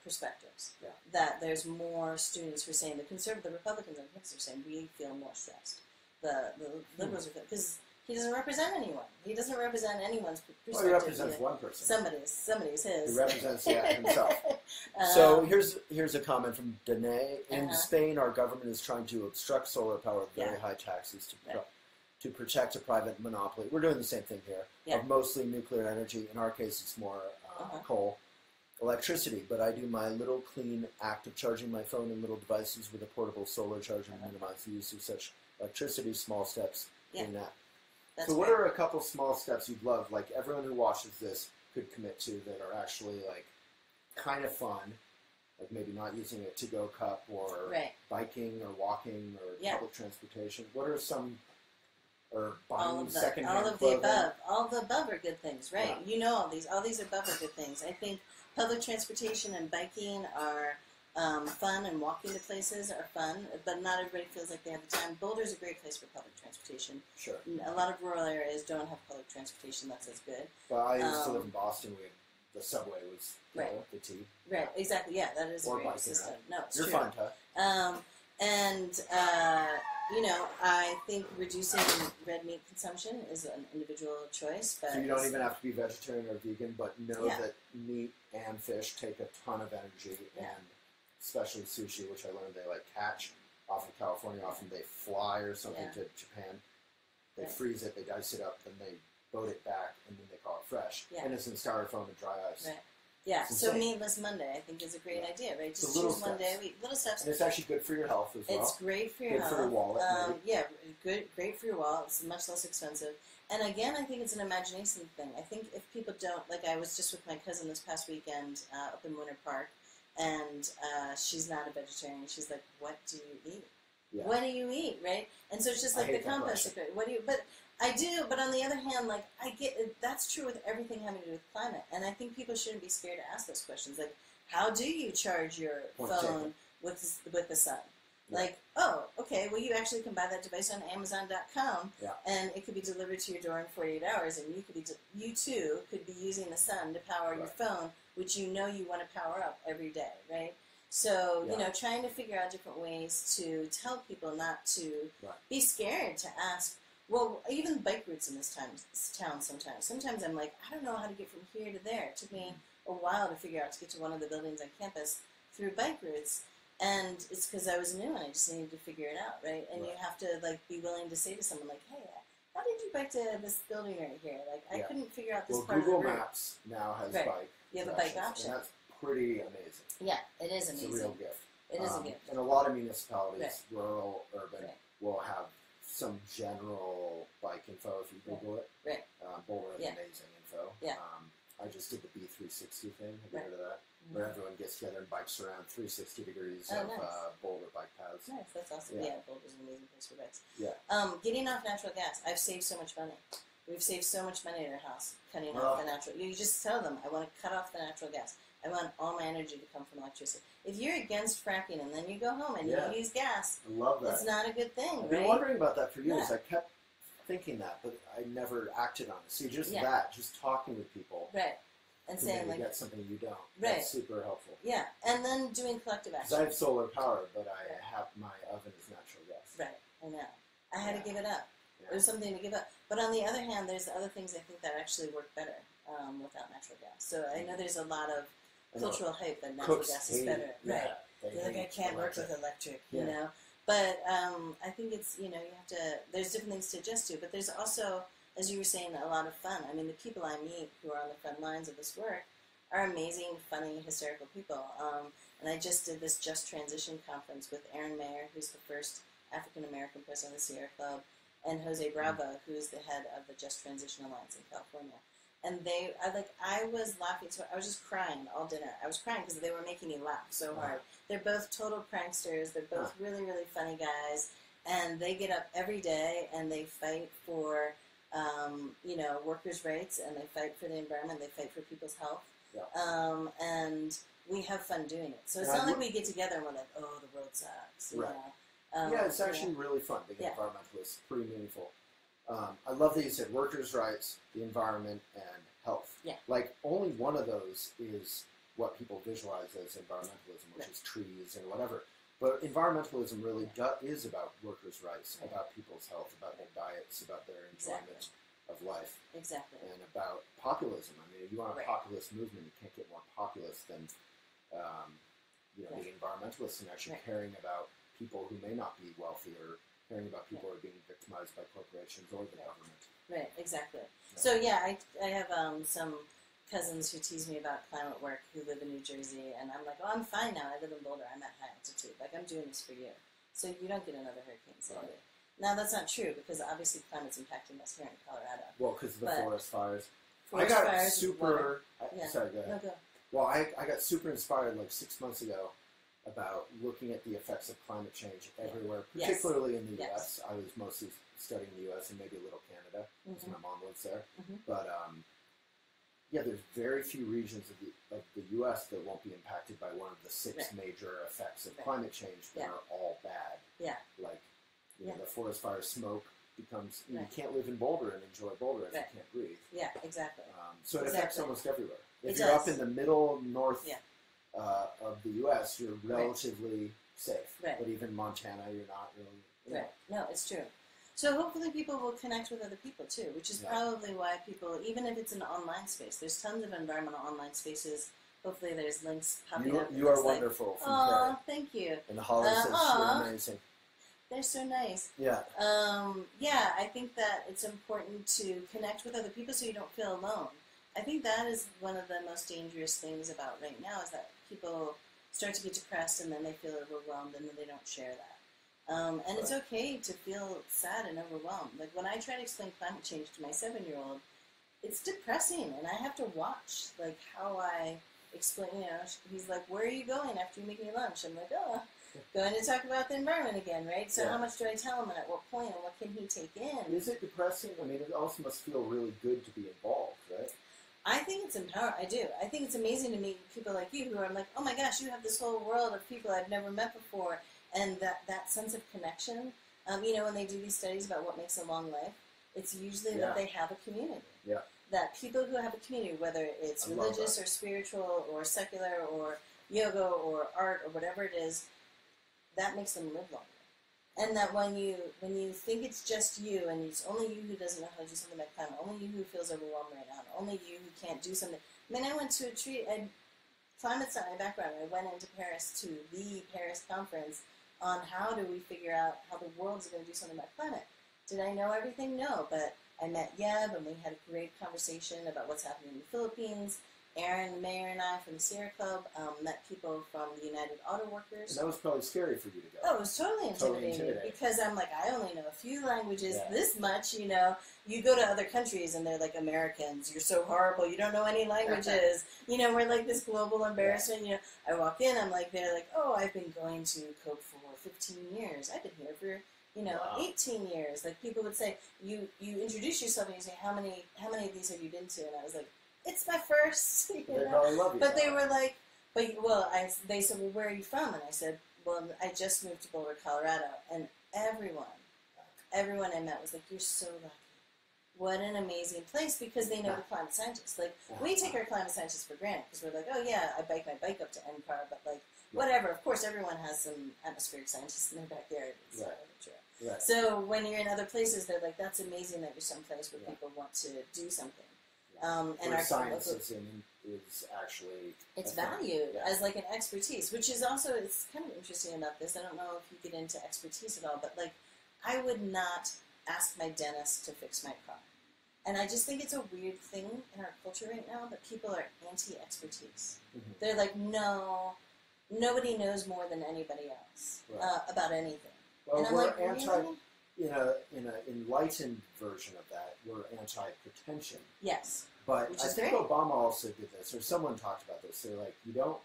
perspectives. Yeah. That there's more students who are saying, the Republicans and Democrats are saying, we feel more stressed. The liberals are, because he doesn't represent anyone. He doesn't represent anyone's perspective. Well, he represents one person. Somebody's his. He represents himself. So here's a comment from Danae. In Spain, our government is trying to obstruct solar power with very high taxes to protect a private monopoly. We're doing the same thing here, of mostly nuclear energy. In our case, it's more coal, electricity. But I do my little clean act of charging my phone and little devices with a portable solar charger and minimize the use of such electricity. Small steps in that. So what are a couple small steps you'd love, like everyone who watches this could commit to, that are actually like kind of fun, like maybe not using a to-go cup or biking or walking or public transportation? What are some, or buying secondhand clothing? All of the above are good things, right? Yeah. You know all these above are good things. I think public transportation and biking are fun, and walking to places are fun, but not everybody feels like they have the time. Boulder's a great place for public transportation. Sure. A lot of rural areas don't have public transportation that's as good. Well, I used to live in Boston. The subway was the T. Right, exactly. Yeah, that is a great system. No, it's You're true. fine, Tuh. I think reducing red meat consumption is an individual choice. But so you don't even have to be vegetarian or vegan, but know that meat and fish take a ton of energy, and especially sushi, which I learned they catch off of California. Often they fly or something to Japan. They freeze it, they dice it up, then they boat it back, and then they call it fresh. Yeah. And it's in styrofoam and dry ice. Right. Yeah, so Meatless Monday, I think, is a great idea, right? Just choose one day a week. Little steps. And it's actually good for your health as well. It's great for your health. Good for your wallet. Great for your wallet. It's much less expensive. And again, I think it's an imagination thing. I think if people don't, I was just with my cousin this past weekend up in Winter Park, and she's not a vegetarian. She's like, what do you eat? Yeah. What do you eat, right? And so it's just like the compost. What do you? But I do. But on the other hand, I get that's true with everything having to do with climate. And I think people shouldn't be scared to ask those questions. Like, how do you charge your phone with the sun? Yeah. Okay, well, you actually can buy that device on Amazon.com, and it could be delivered to your door in 48 hours, and you too could be using the sun to power your phone, which you know you want to power up every day, right? So, trying to figure out different ways to tell people not to be scared to ask. Well, even bike routes in this town sometimes. Sometimes I'm like, I don't know how to get from here to there. It took me a while to figure out to get to one of the buildings on campus through bike routes. And it's because I was new and I just needed to figure it out, right? And you have to, be willing to say to someone, hey, how did you bike to this building right here? I couldn't figure out this part Google of the route. Maps now has bike. You have a bike option. And that's pretty amazing. Yeah, it is amazing. It's a real gift. It is a gift. And a lot of municipalities, rural, urban, will have some general bike info if you Google it. Right. Boulder has amazing info. Yeah. I just did the B360 thing. Have you heard of that? Where everyone gets together and bikes around 360 degrees of Boulder bike paths. Nice, that's awesome. Yeah, Boulder's an amazing place for bikes. Yeah. Getting off natural gas. I've saved so much money. We've saved so much money at our house cutting off the natural. You just tell them, I want to cut off the natural gas. I want all my energy to come from electricity. If you're against fracking and then you go home and you use gas, I love that. It's not a good thing, I've been wondering about that for years. I kept thinking that, but I never acted on it. See, just talking with people. Right. And saying, get something you don't. Right. That's super helpful. Yeah. And then doing collective action. Because I have solar power, but I have my oven is natural gas. Right. I know. I had to give it up. Yeah. It was something to give up. But on the other hand, there's other things I think that actually work better without natural gas. So I know there's a lot of cultural hype that natural gas is better. Right. They're like, I can't work with electric, you know. But I think it's, you have to, there's different things to adjust to. But there's also, as you were saying, a lot of fun. I mean, the people I meet who are on the front lines of this work are amazing, funny, hysterical people. And I just did this Just Transition conference with Aaron Mayer, who's the first African-American president of the Sierra Club, and Jose Bravo, who's the head of the Just Transition Alliance in California. And I was laughing, so I was just crying all dinner. I was crying because they were making me laugh so hard. They're both total pranksters. They're both really, really funny guys. And they get up every day and they fight for, workers' rights, and they fight for the environment. They fight for people's health. Yeah. And we have fun doing it. So it's not like we get together and we're like, oh, the world sucks. You know? It's actually really fun being an environmentalist. Pretty meaningful. I love that you said workers' rights, the environment, and health. Yeah. Like, only one of those is what people visualize as environmentalism, which is trees and whatever. But environmentalism really is about workers' rights, about people's health, about their diets, about their enjoyment of life. Exactly. And about populism. I mean, if you want a populist movement, you can't get more populist than being environmentalists and actually caring about people who may not be wealthy, or caring about people who are being victimized by corporations or the government. Right, exactly. Yeah. So I have some cousins who tease me about climate work who live in New Jersey, and I'm like, oh, I'm fine now. I live in Boulder. I'm at high altitude. Like, I'm doing this for you. So you don't get another hurricane Sandy. Now, that's not true, because obviously climate's impacting us here in Colorado. Well, because of the forest fires. Forest fires, super... Sorry, go ahead. No, go. Well, I got super inspired like 6 months ago about looking at the effects of climate change everywhere, particularly in the U.S. I was mostly studying the U.S. and maybe a little Canada, because my mom lives there. But there's very few regions of the U.S. that won't be impacted by one of the 6 major effects of climate change that are all bad. Yeah. Like, the forest fire smoke becomes, you can't live in Boulder and enjoy Boulder if you can't breathe. Yeah, exactly. So it affects almost everywhere. If you're up in the middle north of the U.S., you're relatively safe. But even Montana, you're not really. No, it's true. So hopefully people will connect with other people too, which is probably why people, even if it's an online space, there's tons of environmental online spaces. Hopefully there's links popping up. You are wonderful. Oh, thank you. And the Holly says you're amazing. They're so nice. Yeah. I think that it's important to connect with other people so you don't feel alone. I think that is one of the most dangerous things about right now, is that people start to get depressed and then they feel overwhelmed and then they don't share that. And it's okay to feel sad and overwhelmed. Like, when I try to explain climate change to my 7-year-old, it's depressing, and I have to watch, like, how I explain, he's like, where are you going after you make me lunch? I'm like, oh, going to talk about the environment again, right? So how much do I tell him, and at what point, and what can he take in? Is it depressing? I mean, it also must feel really good to be involved, right? I think it's empowering. I do. I think it's amazing to meet people like you who are like, oh my gosh, you have this whole world of people I've never met before. And that sense of connection, when they do these studies about what makes a long life, it's usually that they have a community. Yeah. That people who have a community, whether it's religious or spiritual or secular or yoga or art or whatever it is, that makes them live longer. And that when you think it's just you, and it's only you who doesn't know how to do something like climate, only you who feels overwhelmed right now, only you who can't do something. I mean, I went to a retreat. Climate's not my background. I went into Paris to the Paris conference on how do we figure out how the world's going to do something about climate. Did I know everything? No, but I met Yeb, and we had a great conversation about what's happening in the Philippines. Aaron, the mayor, and I from the Sierra Club met people from the United Auto Workers. And that was probably scary for you to go. Oh, it was totally intimidating. Because I'm like, I only know a few languages, this much, You go to other countries and they're like, Americans, you're so horrible, you don't know any languages. We're like this global embarrassment. I walk in, I'm like, they're like, oh, I've been going to Coke for 15 years. I've been here for 18 years. Like, people would say, you introduce yourself and you say, how many of these have you been to? And I was like, it's my first. They probably love you. But they were like, they said, well, where are you from? And I said, well, I just moved to Boulder, Colorado. And everyone I met was like, you're so lucky. What an amazing place, because they know the climate scientists. Like, we take our climate scientists for granted because we're like, oh yeah, I bike my bike up to NCAR, but like, whatever. Of course, everyone has some atmospheric scientists in their backyard. It's true. Right. So when you're in other places, they're like, that's amazing that you're someplace where people want to do something. And our science is actually valued as like an expertise, which is also, it's kind of interesting about this. I don't know if you get into expertise at all, but like, I would not ask my dentist to fix my car. And I just think it's a weird thing in our culture right now that people are anti-expertise. Mm-hmm. They're like, no, nobody knows more than anybody else about anything. Well, and we're really? In an enlightened version of that, we're anti-pretension. Yes. But I think Obama also did this, or someone talked about this. They're like, you don't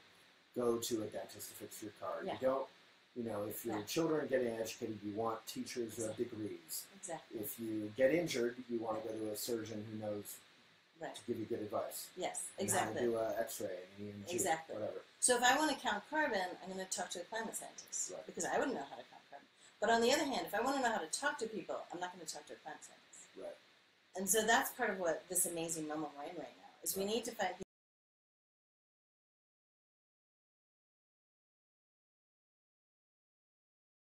go to a dentist to fix your car. Yeah. You don't, if your children are getting educated, you want teachers who have degrees. Exactly. If you get injured, you want to go to a surgeon who knows to give you good advice. Yes, exactly. And how to do an X-ray and EMG, whatever. So if I want to count carbon, I'm going to talk to a climate scientist, because I wouldn't know how to count carbon. But on the other hand, if I want to know how to talk to people, I'm not going to talk to a climate scientist. Right. And so that's part of what this amazing moment we're in right now, is we need to find people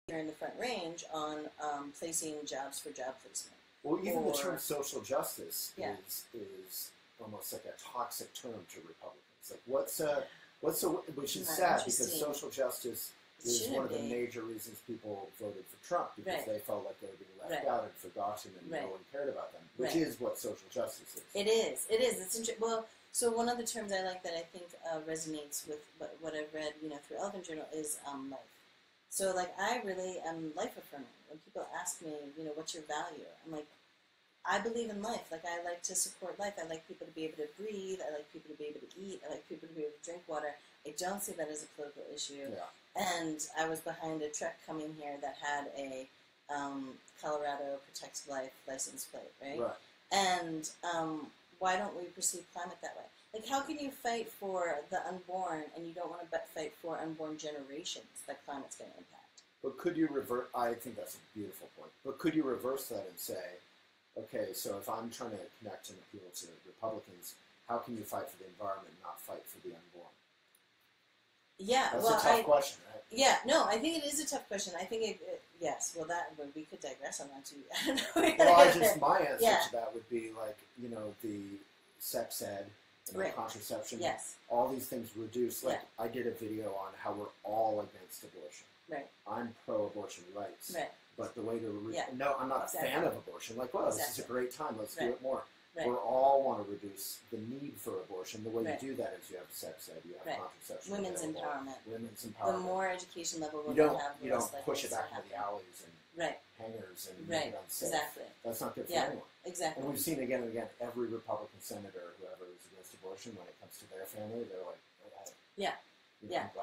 here in the Front Range on placing jobs for job placement. Well, even the term social justice is almost like a toxic term to Republicans. Like, which is sad because social justice is one of the major reasons people voted for Trump, because they felt like they were being left out and forgotten and no one cared about them, which is what social justice is. It is. It's interesting. Well, so one of the terms I like that I think resonates with what I've read, through Elephant Journal is life. So, like, I really am life affirming. When people ask me, what's your value? I'm like, I believe in life. Like, I like to support life. I like people to be able to breathe. I like people to be able to eat. I like people to be able to drink water. I don't see that as a political issue. Yeah. And I was behind a truck coming here that had a Colorado Protects Life license plate, right? And why don't we perceive climate that way? Like, how can you fight for the unborn and you don't want to fight for unborn generations that climate's going to impact? But could you reverse? I think that's a beautiful point. But could you reverse that and say, okay, so if I'm trying to connect and appeal to Republicans, how can you fight for the environment and not fight for the unborn? Yeah, that's a tough question, right? Yeah, no, I think it is a tough question. I think yes. Well, we could digress on that too. I don't know. Well, my answer to that would be like, the sex ed and contraception. Yes. All these things reduce. Like, I did a video on how we're all against abortion. Right. I'm pro-abortion rights. Right. But the way to no, I'm not a fan of abortion. Like, well, this is a great time. Let's do it more. Right. We all want to reduce the need for abortion. The way you do that is you have sex ed, you have contraception. Women's empowerment. Women's empowerment. The more education level you don't push it back into the alleys and hangers and make it unsafe. Exactly. That's not good for anyone. Exactly. And we've seen again and again, every Republican senator, whoever is against abortion, when it comes to their family, they're like,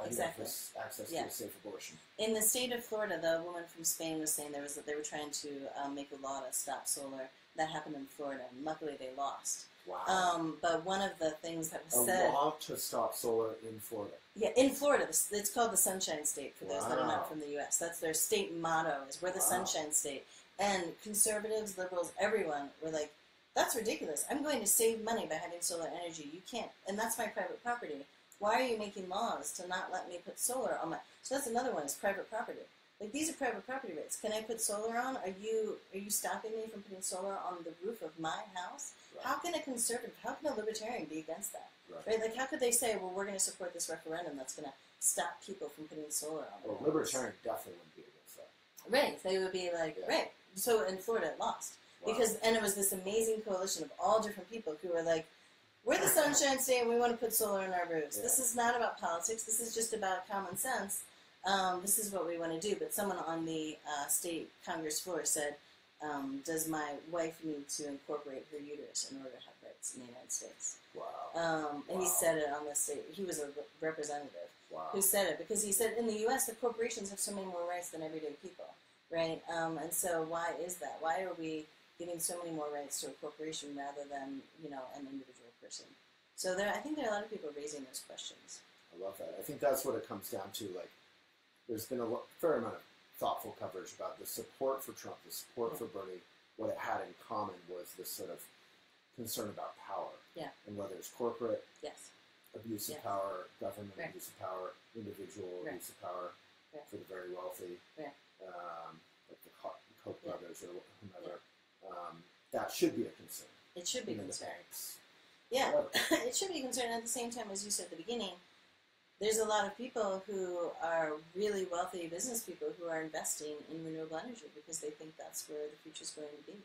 exactly. Access to a safe abortion. In the state of Florida, the woman from Spain was saying that they were trying to make a law to stop solar. That happened in Florida, and luckily they lost. Wow. But one of the things that was said... A law to stop solar in Florida. Yeah, in Florida. It's called the Sunshine State, for those that are not from the U.S. That's their state motto, is we're the Sunshine State. And conservatives, liberals, everyone were like, that's ridiculous. I'm going to save money by having solar energy. You can't. And that's my private property. Why are you making laws to not let me put solar on my... So that's another one, is private property. Like, these are private property rights. Can I put solar on? Are you stopping me from putting solar on the roof of my house? Right. How can a conservative, how can a libertarian be against that? Right? Like, how could they say, well, we're going to support this referendum that's going to stop people from putting solar on their house? Libertarian definitely wouldn't be against that. Right. They would be like, right. So in Florida, it lost. And it was this amazing coalition of all different people who were like, we're the Sunshine State and we want to put solar on our roofs. This is not about politics. This is just about common sense. This is what we want to do. But someone on the state Congress floor said, does my wife need to incorporate her uterus in order to have rights in the United States? Wow. And he said it on the state. He was a representative who said it, because he said in the U.S. the corporations have so many more rights than everyday people, right? And so why is that? Why are we giving so many more rights to a corporation rather than, an individual person? So I think there are a lot of people raising those questions. I love that. I think that's what it comes down to. Like, there's been a fair amount of thoughtful coverage about the support for Trump, the support for Bernie. What it had in common was this sort of concern about power. Yeah. And whether it's corporate abuse of power, government abuse of power, individual abuse of power for the very wealthy, like the Koch brothers or whomever. That should be a concern. It should be a concern. The banks. Yeah, it should be a concern. At the same time, as you said at the beginning, there's a lot of people who are really wealthy business people who are investing in renewable energy because they think that's where the future's going to be,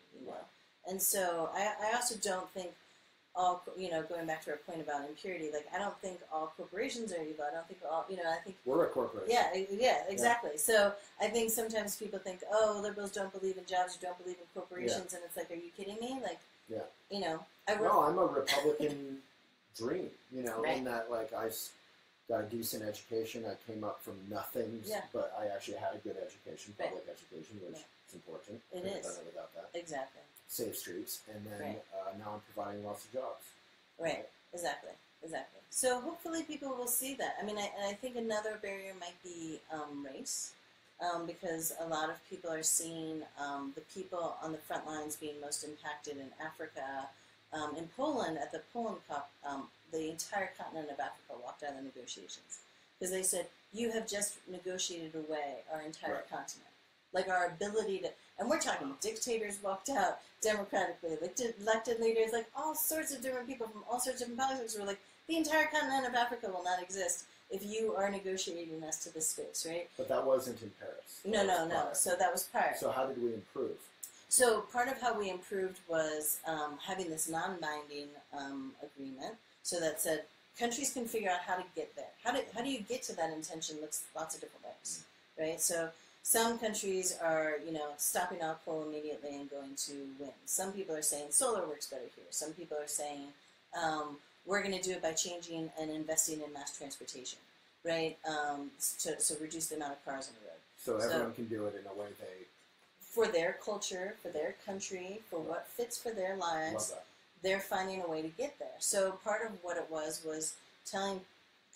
And so I also don't think all, going back to our point about impurity, like, I don't think all corporations are evil. I don't think all, I think... We're a corporation. Yeah, exactly. Yeah. So I think sometimes people think, oh, liberals don't believe in jobs, or don't believe in corporations, and it's like, are you kidding me? Like, I'm a Republican dream, in that, like, I got a decent education. I came up from nothing, but I actually had a good education, public education, which is important. It is. Done it without that. Exactly. Save streets, and then now I'm providing lots of jobs. Right. Exactly. So hopefully people will see that. I mean, I think another barrier might be race. because a lot of people are seeing the people on the front lines being most impacted in Africa. In Poland, at the Poland COP, the entire continent of Africa walked out of the negotiations because they said, you have just negotiated away our entire continent. Like our ability to, and we're talking dictators walked out, democratically elected leaders, like all sorts of different people from all sorts of different politics were like, the entire continent of Africa will not exist if you are negotiating us to this space, right? But that wasn't in Paris. No. So that was prior. So how did we improve? So part of how we improved was having this non-binding agreement, so that said countries can figure out how to get there. How do you get to that intention? Looks lots of different ways, right? So some countries are, stopping all coal immediately and going to wind. Some people are saying solar works better here. Some people are saying we're going to do it by changing and investing in mass transportation, right? So reduce the amount of cars on the road. So everyone can do it in a way they... For their culture, for their country, for what fits for their lives, they're finding a way to get there. So part of what it was telling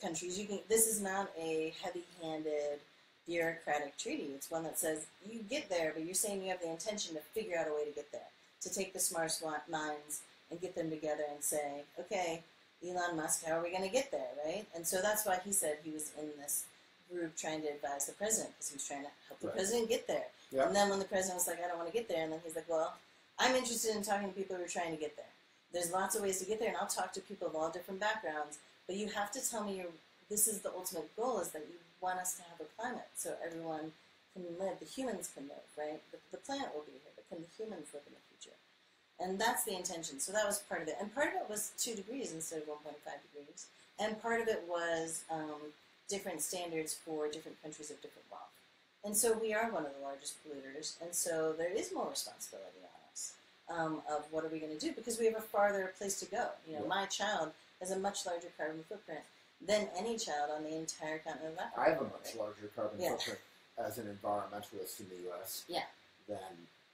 countries, this is not a heavy-handed, bureaucratic treaty. It's one that says, you get there, but you're saying you have the intention to figure out a way to get there, to take the smart minds and get them together and say, okay, Elon Musk, how are we going to get there, right? And so that's why he said he was in this group trying to advise the president, because he was trying to help the president get there. Yeah. And then when the president was like, I don't want to get there, and then he's like, well, I'm interested in talking to people who are trying to get there. There's lots of ways to get there, and I'll talk to people of all different backgrounds, but you have to tell me this is the ultimate goal, is that you want us to have a climate so everyone can live, the humans can live, right? The planet will be here, but can the humans live in the future? And that's the intention. So that was part of it. And part of it was 2 degrees instead of 1.5 degrees. And part of it was different standards for different countries of different wealth. And so we are one of the largest polluters, and so there is more responsibility on us of what are we going to do, because we have a farther place to go. My child has a much larger carbon footprint than any child on the entire continent of Africa. I have a much larger carbon footprint as an environmentalist in the U.S. Than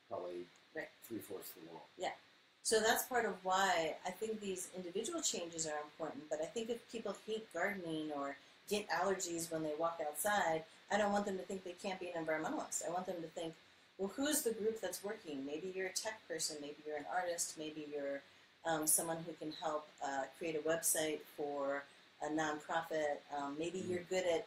probably 3/4 of the world. Yeah. So that's part of why I think these individual changes are important, but I think if people hate gardening or get allergies when they walk outside, I don't want them to think they can't be an environmentalist. I want them to think, well, who's the group that's working? Maybe you're a tech person, maybe you're an artist, maybe you're someone who can help create a website for a nonprofit. Maybe you're good at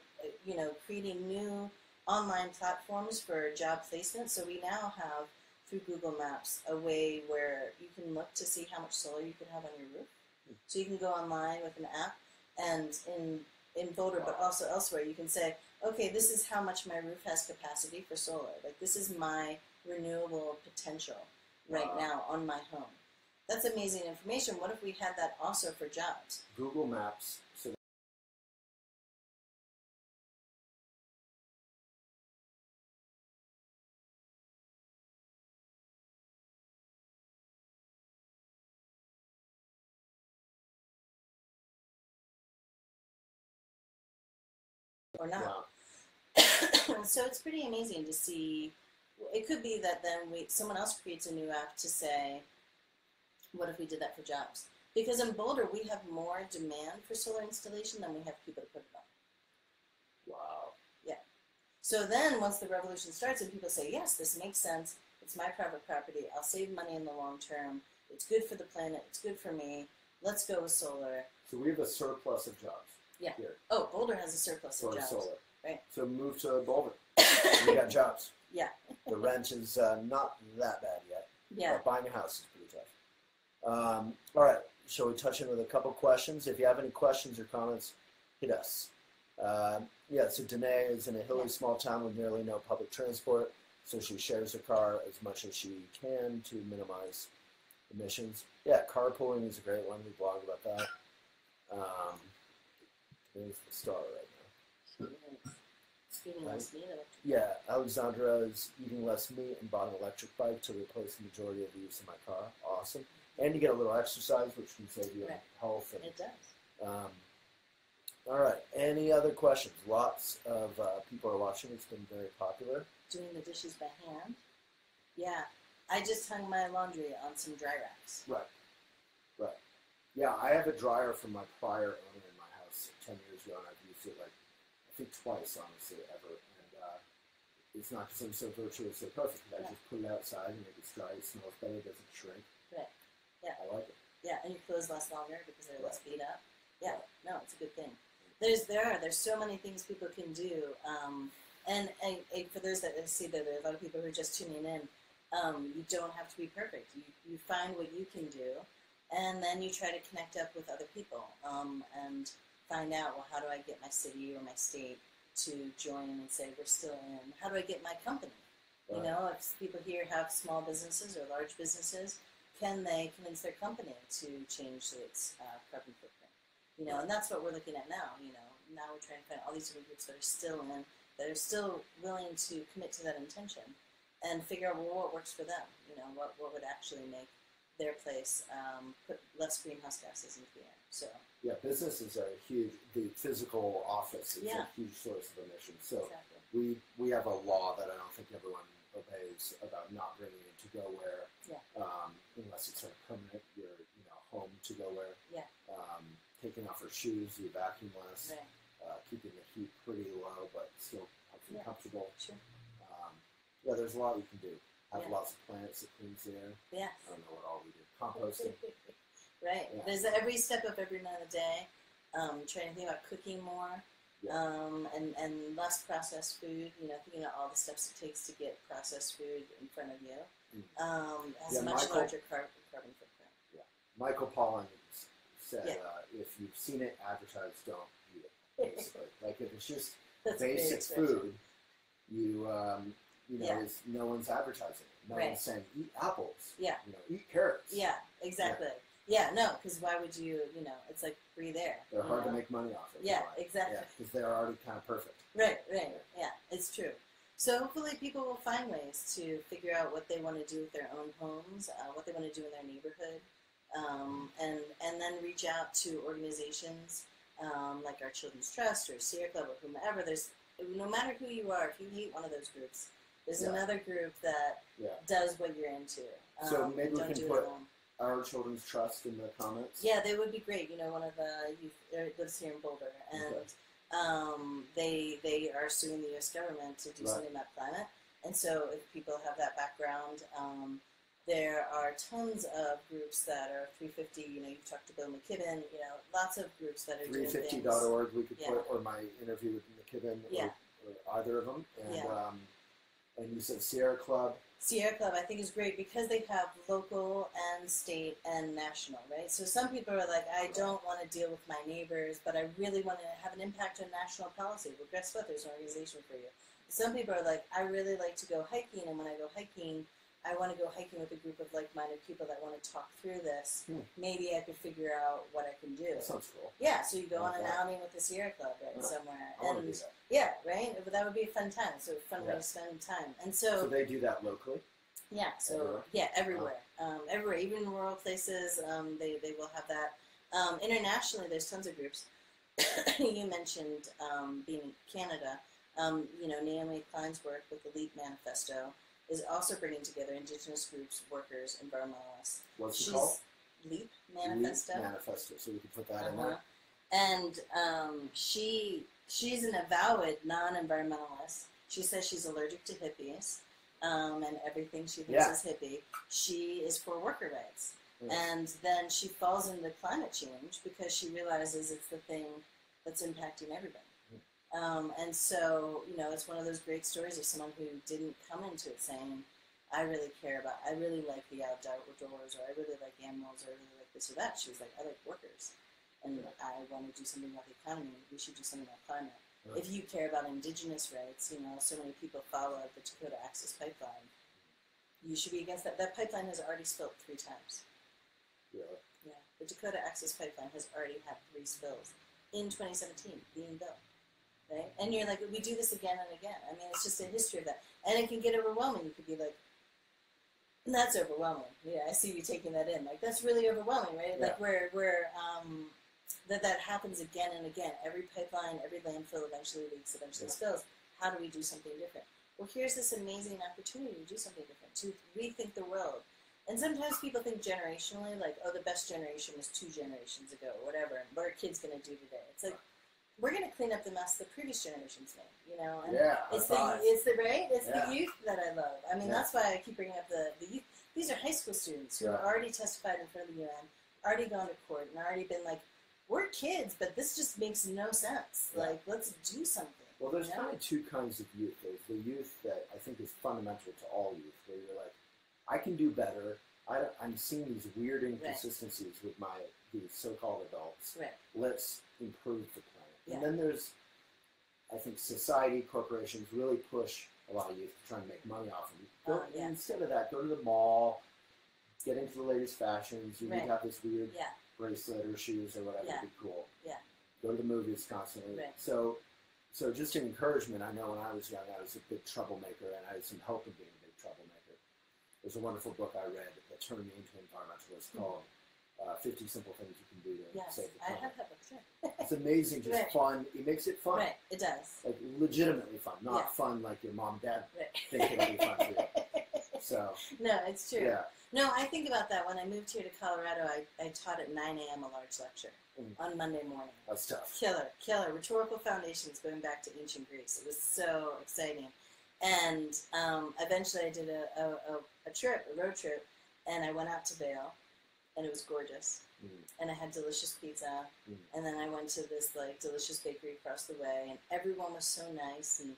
creating new online platforms for job placement. So we now have, through Google Maps, a way where you can look to see how much solar you can have on your roof. So you can go online with an app, and in Boulder, but also elsewhere, you can say, okay, this is how much my roof has capacity for solar. Like, this is my renewable potential right now on my home. That's amazing information. What if we had that also for jobs? Google Maps. So or not. So it's pretty amazing to see. It could be that then someone else creates a new app to say, what if we did that for jobs? Because in Boulder, we have more demand for solar installation than we have people to put it on. Wow. Yeah. So then once the revolution starts and people say, yes, this makes sense, it's my private property, I'll save money in the long term, it's good for the planet, it's good for me, let's go with solar. So we have a surplus of jobs. Yeah. Here. Oh, Boulder has a surplus of jobs. Solar. Right. So move to Boulder. We got jobs. Yeah. The rent is not that bad yet. Yeah. Buying a house is pretty tough. All right. Shall we touch in with a couple questions? If you have any questions or comments, hit us. So Danae is in a hilly small town with nearly no public transport, so she shares her car as much as she can to minimize emissions. Yeah, carpooling is a great one. We blog about that. There's the star right now. Eating less meat. Yeah, Alexandra is eating less meat and bought an electric bike to replace the majority of the use of my car. Awesome. And you get a little exercise, which can save you in health. And, it does. All right. Any other questions? Lots of people are watching. It's been very popular. Doing the dishes by hand. Yeah. I just hung my laundry on some dry racks. Right. Yeah, I have a dryer from my prior owner in my house 10 years ago, and I've used it I think twice, honestly, ever. And it's not because I'm so virtuous or perfect. I just put it outside and it gets dry. It smells better. It doesn't shrink. Right. Yeah. I like it. Yeah, and your clothes last longer because they're less beat up. Yeah. No, it's a good thing. There's so many things people can do. And for those that see that there are a lot of people who are just tuning in, you don't have to be perfect. You find what you can do, and then you try to connect up with other people and find out, well, how do I get my city or my state to join and say we're still in? How do I get my company? Right. You know, if people here have small businesses or large businesses, can they convince their company to change its carbon footprint? You know, and that's what we're looking at now. You know, now we're trying to find all these different groups that are still in, that are still willing to commit to that intention and figure out, well, what works for them. You know, what would actually make their place put less greenhouse gases into the air. So yeah, businesses are huge. The physical office is a huge source of emissions. So we have a law that I don't think everyone obeys about not bringing in to-go-ware unless it's sort of permanent. Your home to-go-ware. Yeah. Taking off our shoes, you vacuum less. Right. Keeping the heat pretty low, but still comfortable. Sure. There's a lot you can do. Have lots of plants that cleans the air. Yeah. I don't know what all we do. Composting. Right. Yeah. There's every step of every minute of the day. Trying to think about cooking more. Yeah. And less processed food. You know, thinking about all the steps it takes to get processed food in front of you. Has a much larger carbon footprint. Yeah. Michael Pollan said, if you've seen it advertised, don't eat it. Basically, like if it's just basic food, no one's advertising it. No one's saying eat apples. Yeah. Eat carrots. Yeah, exactly. Yeah, no, because why would you? It's like breathe air. They're hard to make money off of. Yeah, exactly. Because they're already kind of perfect. Right. Yeah, it's true. So hopefully people will find ways to figure out what they want to do with their own homes, what they want to do in their neighborhood, and then reach out to organizations like our Children's Trust or Sierra Club or whomever. There's no matter who you are, if you hate one of those groups, there's another group that does what you're into. So maybe we can put our Children's Trust in the comments. Yeah, they would be great. One of the youth lives here in Boulder, and they are suing the U.S. government to do something about climate. And so if people have that background, there are tons of groups that are 350. You've talked to Bill McKibben. Lots of groups that are doing things. 350.org we could put, or my interview with McKibben, or either of them. And and you said Sierra Club. Sierra Club, I think, is great because they have local and state and national, right? So some people are like, I don't want to deal with my neighbors, but I really want to have an impact on national policy. Well, guess what? There's an organization for you. Some people are like, I really like to go hiking, and when I go hiking, I want to go hiking with a group of like-minded people that want to talk through this. Maybe I could figure out what I can do. That sounds cool. Yeah, so you go on an outing with the Sierra Club, somewhere. I want to do that. Yeah, right? But that would be a fun time. So fun way to spend time. And so they do that locally? Yeah, so everywhere. Everywhere, even in rural places, they will have that. Internationally, there's tons of groups. You mentioned being in Canada. Naomi Klein's work with the LEAP Manifesto is also bringing together Indigenous groups, workers, environmentalists. What's it called? LEAP Manifesto. LEAP Manifesto, so we can put that in there. And she's an avowed non-environmentalist. She says she's allergic to hippies. And everything she thinks is hippie. She is for worker rights. And then she falls into climate change because she realizes it's the thing that's impacting everybody. And so, it's one of those great stories of someone who didn't come into it saying, I really like the outdoors, or I really like animals, or I really like this or that. She was like, I like workers. And I want to do something about the economy. We should do something about climate. If you care about Indigenous rights, so many people follow the Dakota Access Pipeline. You should be against that. That pipeline has already spilled 3 times. Really? Yeah. The Dakota Access Pipeline has already had 3 spills in 2017 being built. Right? And you're like, we do this again and again. I mean, it's just a history of that. And it can get overwhelming. You could be like, that's overwhelming. Yeah, I see you taking that in. Like, that's really overwhelming, right? Yeah. Like, that happens again and again. Every pipeline, every landfill eventually leaks, eventually spills. How do we do something different? Well, here's this amazing opportunity to do something different, to rethink the world. And sometimes people think generationally, like, oh, the best generation was 2 generations ago, or whatever, and what are kids going to do today? It's like, we're going to clean up the mess the previous generations made, you know. And Yeah, it's thoughts. the youth that I love. I mean, that's why I keep bringing up the youth. These are high school students who have already testified in front of the UN, already gone to court, and already been like, we're kids, but this just makes no sense. Yeah. Like, let's do something. Well, there's kind of two kinds of youth. There's the youth that I think is fundamental to all youth, where you're like, I can do better. I'm seeing these weird inconsistencies with these so-called adults. Right. Let's improve the planet. Yeah. And then there's, I think, society, corporations really push a lot of youth to try and make money off of you. And instead of that, go to the mall, get into the latest fashions. You need to have this weird bracelet or shoes or whatever to be cool. Yeah. Go to the movies constantly. Right. So just an encouragement. I know when I was young, I was a big troublemaker, and I had some help in being a big troublemaker. There's a wonderful book I read that turned me into an environmentalist called 50 Simple Things You Can Do to Save the Planet. I have that book too. It's amazing, just fun. It makes it fun. Right, it does. Like legitimately fun, not fun like your mom and dad think it'll be fun too. So. No, it's true. Yeah. No, I think about that. When I moved here to Colorado, I taught at 9 a.m. a large lecture on Monday morning. That's tough. Killer. Rhetorical foundations going back to ancient Greece. It was so exciting. And eventually I did a road trip, and I went out to Vail, and it was gorgeous. And I had delicious pizza, and then I went to this like delicious bakery across the way, and everyone was so nice, and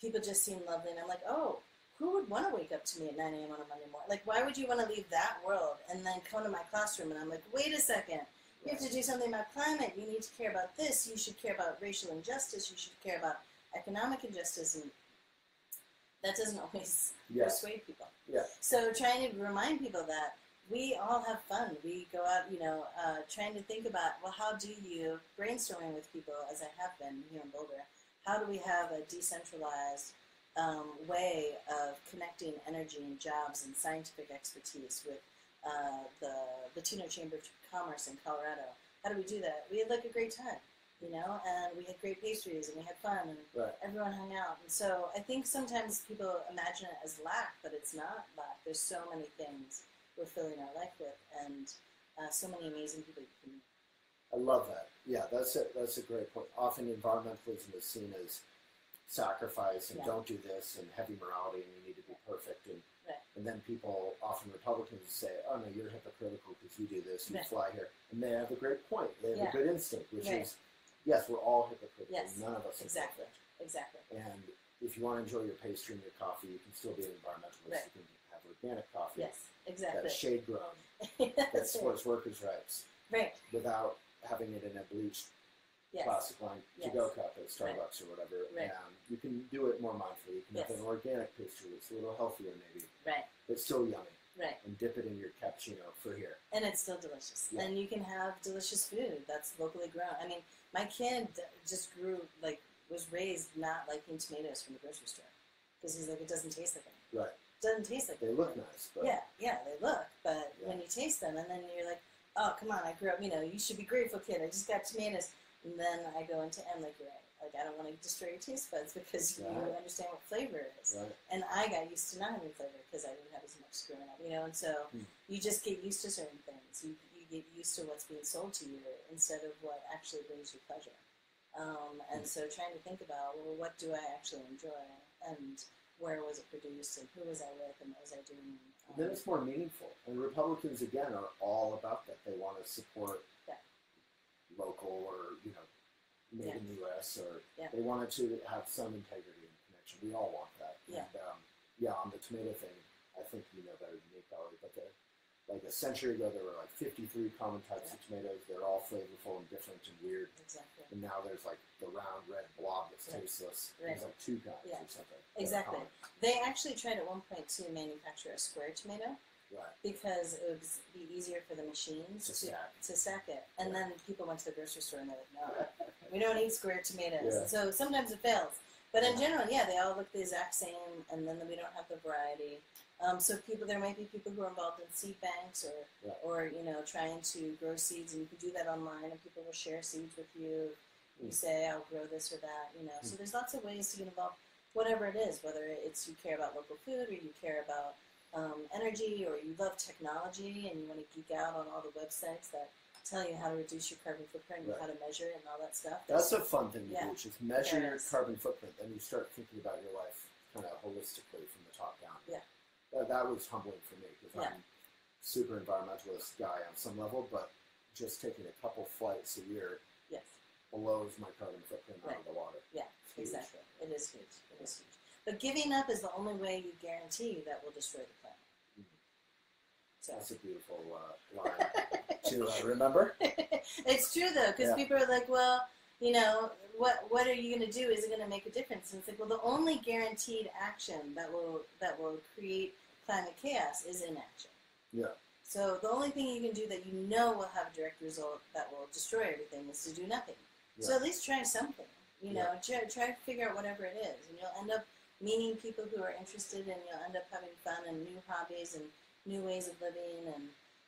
people just seemed lovely, and I'm like, oh, who would want to wake up to me at 9 a.m. on a Monday morning? Like, why would you want to leave that world and then come to my classroom? And I'm like, wait a second. You have to do something about climate. You need to care about this. You should care about racial injustice. You should care about economic injustice. And that doesn't always persuade people. Yeah. So trying to remind people that we all have fun. We go out, trying to think about, well, how do you, brainstorming with people, as I have been here in Boulder, how do we have a decentralized way of connecting energy and jobs and scientific expertise with the Latino Chamber of Commerce in Colorado? How do we do that? We had like a great time, and we had great pastries and we had fun and everyone hung out. And so I think sometimes people imagine it as lack, but it's not lack. There's so many things we're filling our life with, and so many amazing people you can meet. I love that. Yeah, that's a great point. Often environmentalism is seen as sacrifice and don't do this and heavy morality and you need to be perfect and then people, often Republicans, say, oh no, you're hypocritical because you do this, you fly here, and they have a great point. They have a good instinct, which is, yes, we're all hypocritical. Yes. None of us are perfect. Exactly. And if you want to enjoy your pastry and your coffee, you can still be an environmentalist. You can have organic coffee. Yes, exactly. That's shade grown. That supports workers' rights. Right. Without having it in a bleached plastic line to-go cup at Starbucks or whatever. Right. You can do it more mindfully. You can have an organic pastry that's a little healthier maybe. Right. But still yummy. Right. And dip it in your cappuccino for here. And it's still delicious. Yeah. And you can have delicious food that's locally grown. I mean, my kid just was raised not liking tomatoes from the grocery store. Because he's like, it doesn't taste like them. Right. It doesn't taste like them. They look nice. But yeah, they look. But when you taste them, and then you're like, oh, come on, I grew up, you should be grateful, kid. I just got tomatoes. And then I go into, I'm like, you're right. Like, I don't want to destroy your taste buds because you understand what flavor is. Right. And I got used to not having flavor because I didn't have as much growing up, and so you just get used to certain things. You get used to what's being sold to you instead of what actually brings you pleasure. And so trying to think about, well, what do I actually enjoy? And where was it produced? And who was I with? And what was I doing? Then it's more meaningful. And Republicans, again, are all about that. They want to support local or, made in the U.S. or they wanted to have some integrity and connection. We all want that. Yeah. And, on the tomato thing, I think you know better than me probably, but like a century ago there were like 53 common types of tomatoes. They're all flavorful and different and weird. Exactly. And now there's like the round red blob that's tasteless. There's like two kinds or something. Exactly. They actually tried at one point to manufacture a square tomato. Right. Because it would be easier for the machines to sack it. And then people went to the grocery store and they're like, no, we don't eat square tomatoes. Yeah. So sometimes it fails. But in general, they all look the exact same, and then we don't have the variety. So there might be people who are involved in seed banks or trying to grow seeds, and you can do that online, and people will share seeds with you. You say, I'll grow this or that, So there's lots of ways to get involved, whatever it is, whether it's you care about local food or you care about energy, or you love technology and you want to geek out on all the websites that tell you how to reduce your carbon footprint and how to measure it and all that stuff. That's a fun thing to do, just measure your carbon footprint. Then you start thinking about your life kind of holistically from the top down. Yeah. That was humbling for me because I'm super environmentalist guy on some level, but just taking a couple flights a year blows my carbon footprint out of the water. Yeah, exactly. It is huge. It is huge. But giving up is the only way you guarantee that will destroy the planet. So. That's a beautiful line to remember. It's true though, because people are like, well, you know, what are you going to do? Is it going to make a difference? And it's like, well, the only guaranteed action that will create climate chaos is inaction. Yeah. So the only thing you can do that you know will have a direct result that will destroy everything is to do nothing. Yeah. So at least try something. You know, try to figure out whatever it is, and you'll end up meeting people who are interested, and you'll end up having fun and new hobbies and new ways of living,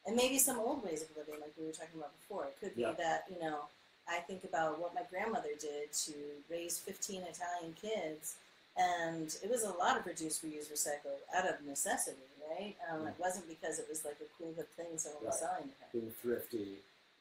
and maybe some old ways of living, like we were talking about before. It could be that, you know, I think about what my grandmother did to raise 15 Italian kids, and it was a lot of reduce, reuse, recycle out of necessity, right? It wasn't because it was like a cool good thing someone was selling to her. Being thrifty.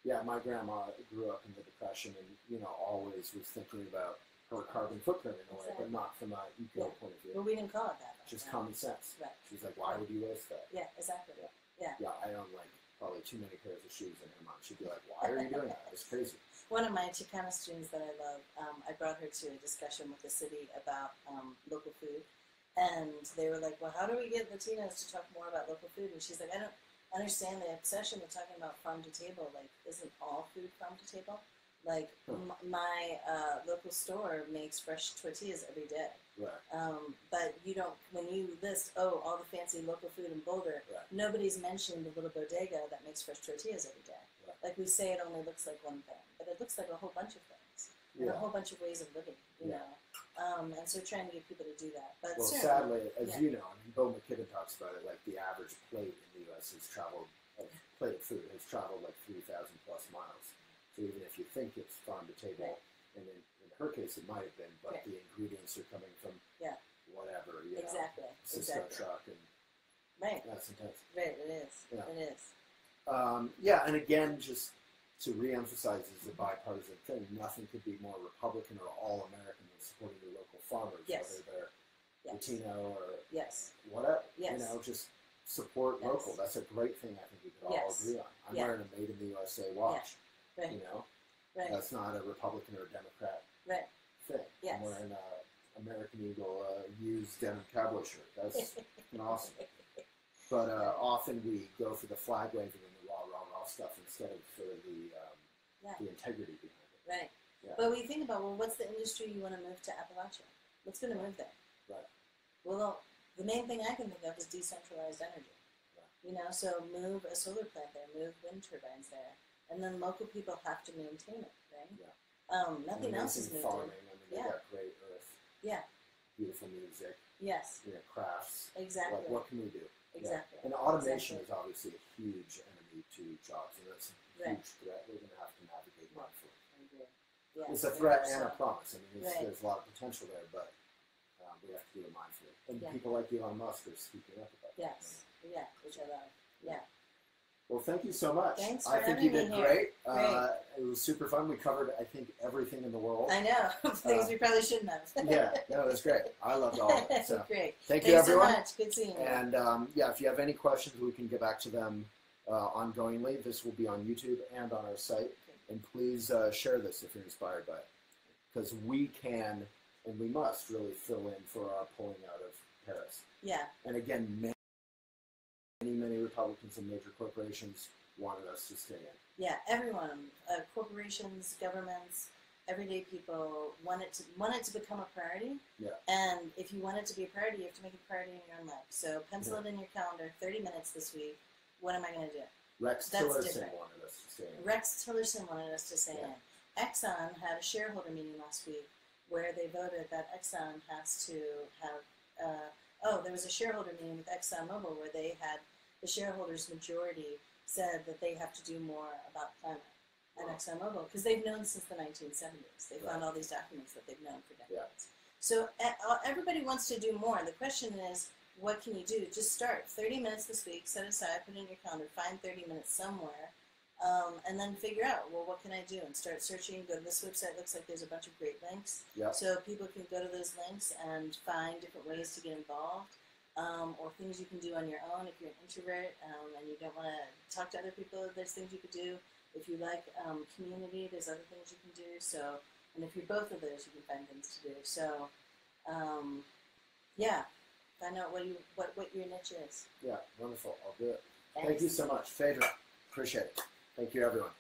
Yeah, my grandma grew up in the Depression and, you know, always was thinking about her carbon footprint in a way, but not from an eco point of view. But we didn't call it that. Just common sense. Right. She's like, why would you waste that? Yeah, exactly. Yeah. Yeah, I own like probably too many pairs of shoes in her mind. She'd be like, why are you doing that? It's crazy. One of my Chicana students that I love, I brought her to a discussion with the city about local food. And they were like, well, how do we get Latinos to talk more about local food? And she's like, I don't understand the obsession with talking about farm to table. Like, isn't all food farm to table? Like, my local store makes fresh tortillas every day. Right. But you don't, when you list, all the fancy local food in Boulder, nobody's mentioned the little bodega that makes fresh tortillas every day. Right. Like, we say it only looks like one thing, but it looks like a whole bunch of things. And a whole bunch of ways of living, you know. And so trying to get people to do that. But well, sadly, as you know, I mean, Bill McKibben talks about it, like the average plate in the U.S. has traveled, plate of food has traveled like 3,000 plus miles. So even if you think it's farm to table, and in her case it might have been, but the ingredients are coming from whatever, you know, Cisco truck, and that's intense. Right, it is. Yeah. It is. And again, just to reemphasize, this is a bipartisan thing. Nothing could be more Republican or all-American than supporting your local farmers, whether they're Latino or whatever. You know, just support local. That's a great thing I think we could all agree on. I'm wearing a Made in the USA watch. Right. You know, that's not a Republican or a Democrat thing. I'm wearing a American Eagle used denim cowboy shirt. That's awesome. But often we go for the flag waving and the raw stuff instead of for the integrity behind it. Right. Yeah. But when you think about, well, what's the industry you want to move to Appalachia? What's going to move there? Right. Well, the main thing I can think of is decentralized energy. Right. You know, so move a solar plant there, move wind turbines there, and then local people have to maintain it, right? Yeah. Nothing else is moved farming. I mean, they got great earth. Yeah. Beautiful music. Yes. You know, crafts. Exactly. Like, what can we do? Exactly. And automation is obviously a huge enemy to jobs, and that's a huge threat we're going to have to navigate mindfully. Yeah, it's a threat and a promise. I mean, there's a lot of potential there, but we have to do it mindfully. And people like Elon Musk are speaking up about that. Yes. Yeah, which I love. Yeah. Well, thank you so much. Thanks for I think having you did me great. Great. It was super fun. We covered, I think, everything in the world. I know. Things we probably shouldn't have. Yeah, no, it was great. I loved all of it. So great. Thank you, everyone. Thanks so much. Good seeing you. And if you have any questions, we can get back to them ongoingly. This will be on YouTube and on our site. Okay. And please share this if you're inspired by it. Because we can and we must really fill in for our pulling out of Paris. Yeah. And again, many Republicans and major corporations wanted us to stay in. Yeah, everyone, corporations, governments, everyday people want it to become a priority. Yeah. And if you want it to be a priority, you have to make it a priority in your own life. So pencil it in your calendar, 30 minutes this week. What am I going to do? Rex Tillerson wanted us to stay in. Rex Tillerson wanted us to stay in. Exxon had a shareholder meeting last week where they voted that Exxon has to have, there was a shareholder meeting with ExxonMobil where they had the shareholders' majority said that they have to do more about climate at ExxonMobil because they've known since the 1970s. They found all these documents that they've known for decades. So everybody wants to do more. The question is, what can you do? Just start. 30 minutes this week, set aside, put it in your calendar, find 30 minutes somewhere, And then figure out, well, what can I do? And start searching. Go to this website. Looks like there's a bunch of great links. Yep. So people can go to those links and find different ways to get involved, or things you can do on your own if you're an introvert and you don't want to talk to other people. There's things you could do. If you like community, there's other things you can do. So, and if you're both of those, you can find things to do. So, yeah, find out what your niche is. Yeah, wonderful. I'll do it. Thanks. Thank you so much, Phaedra. Appreciate it. Thank you, everyone.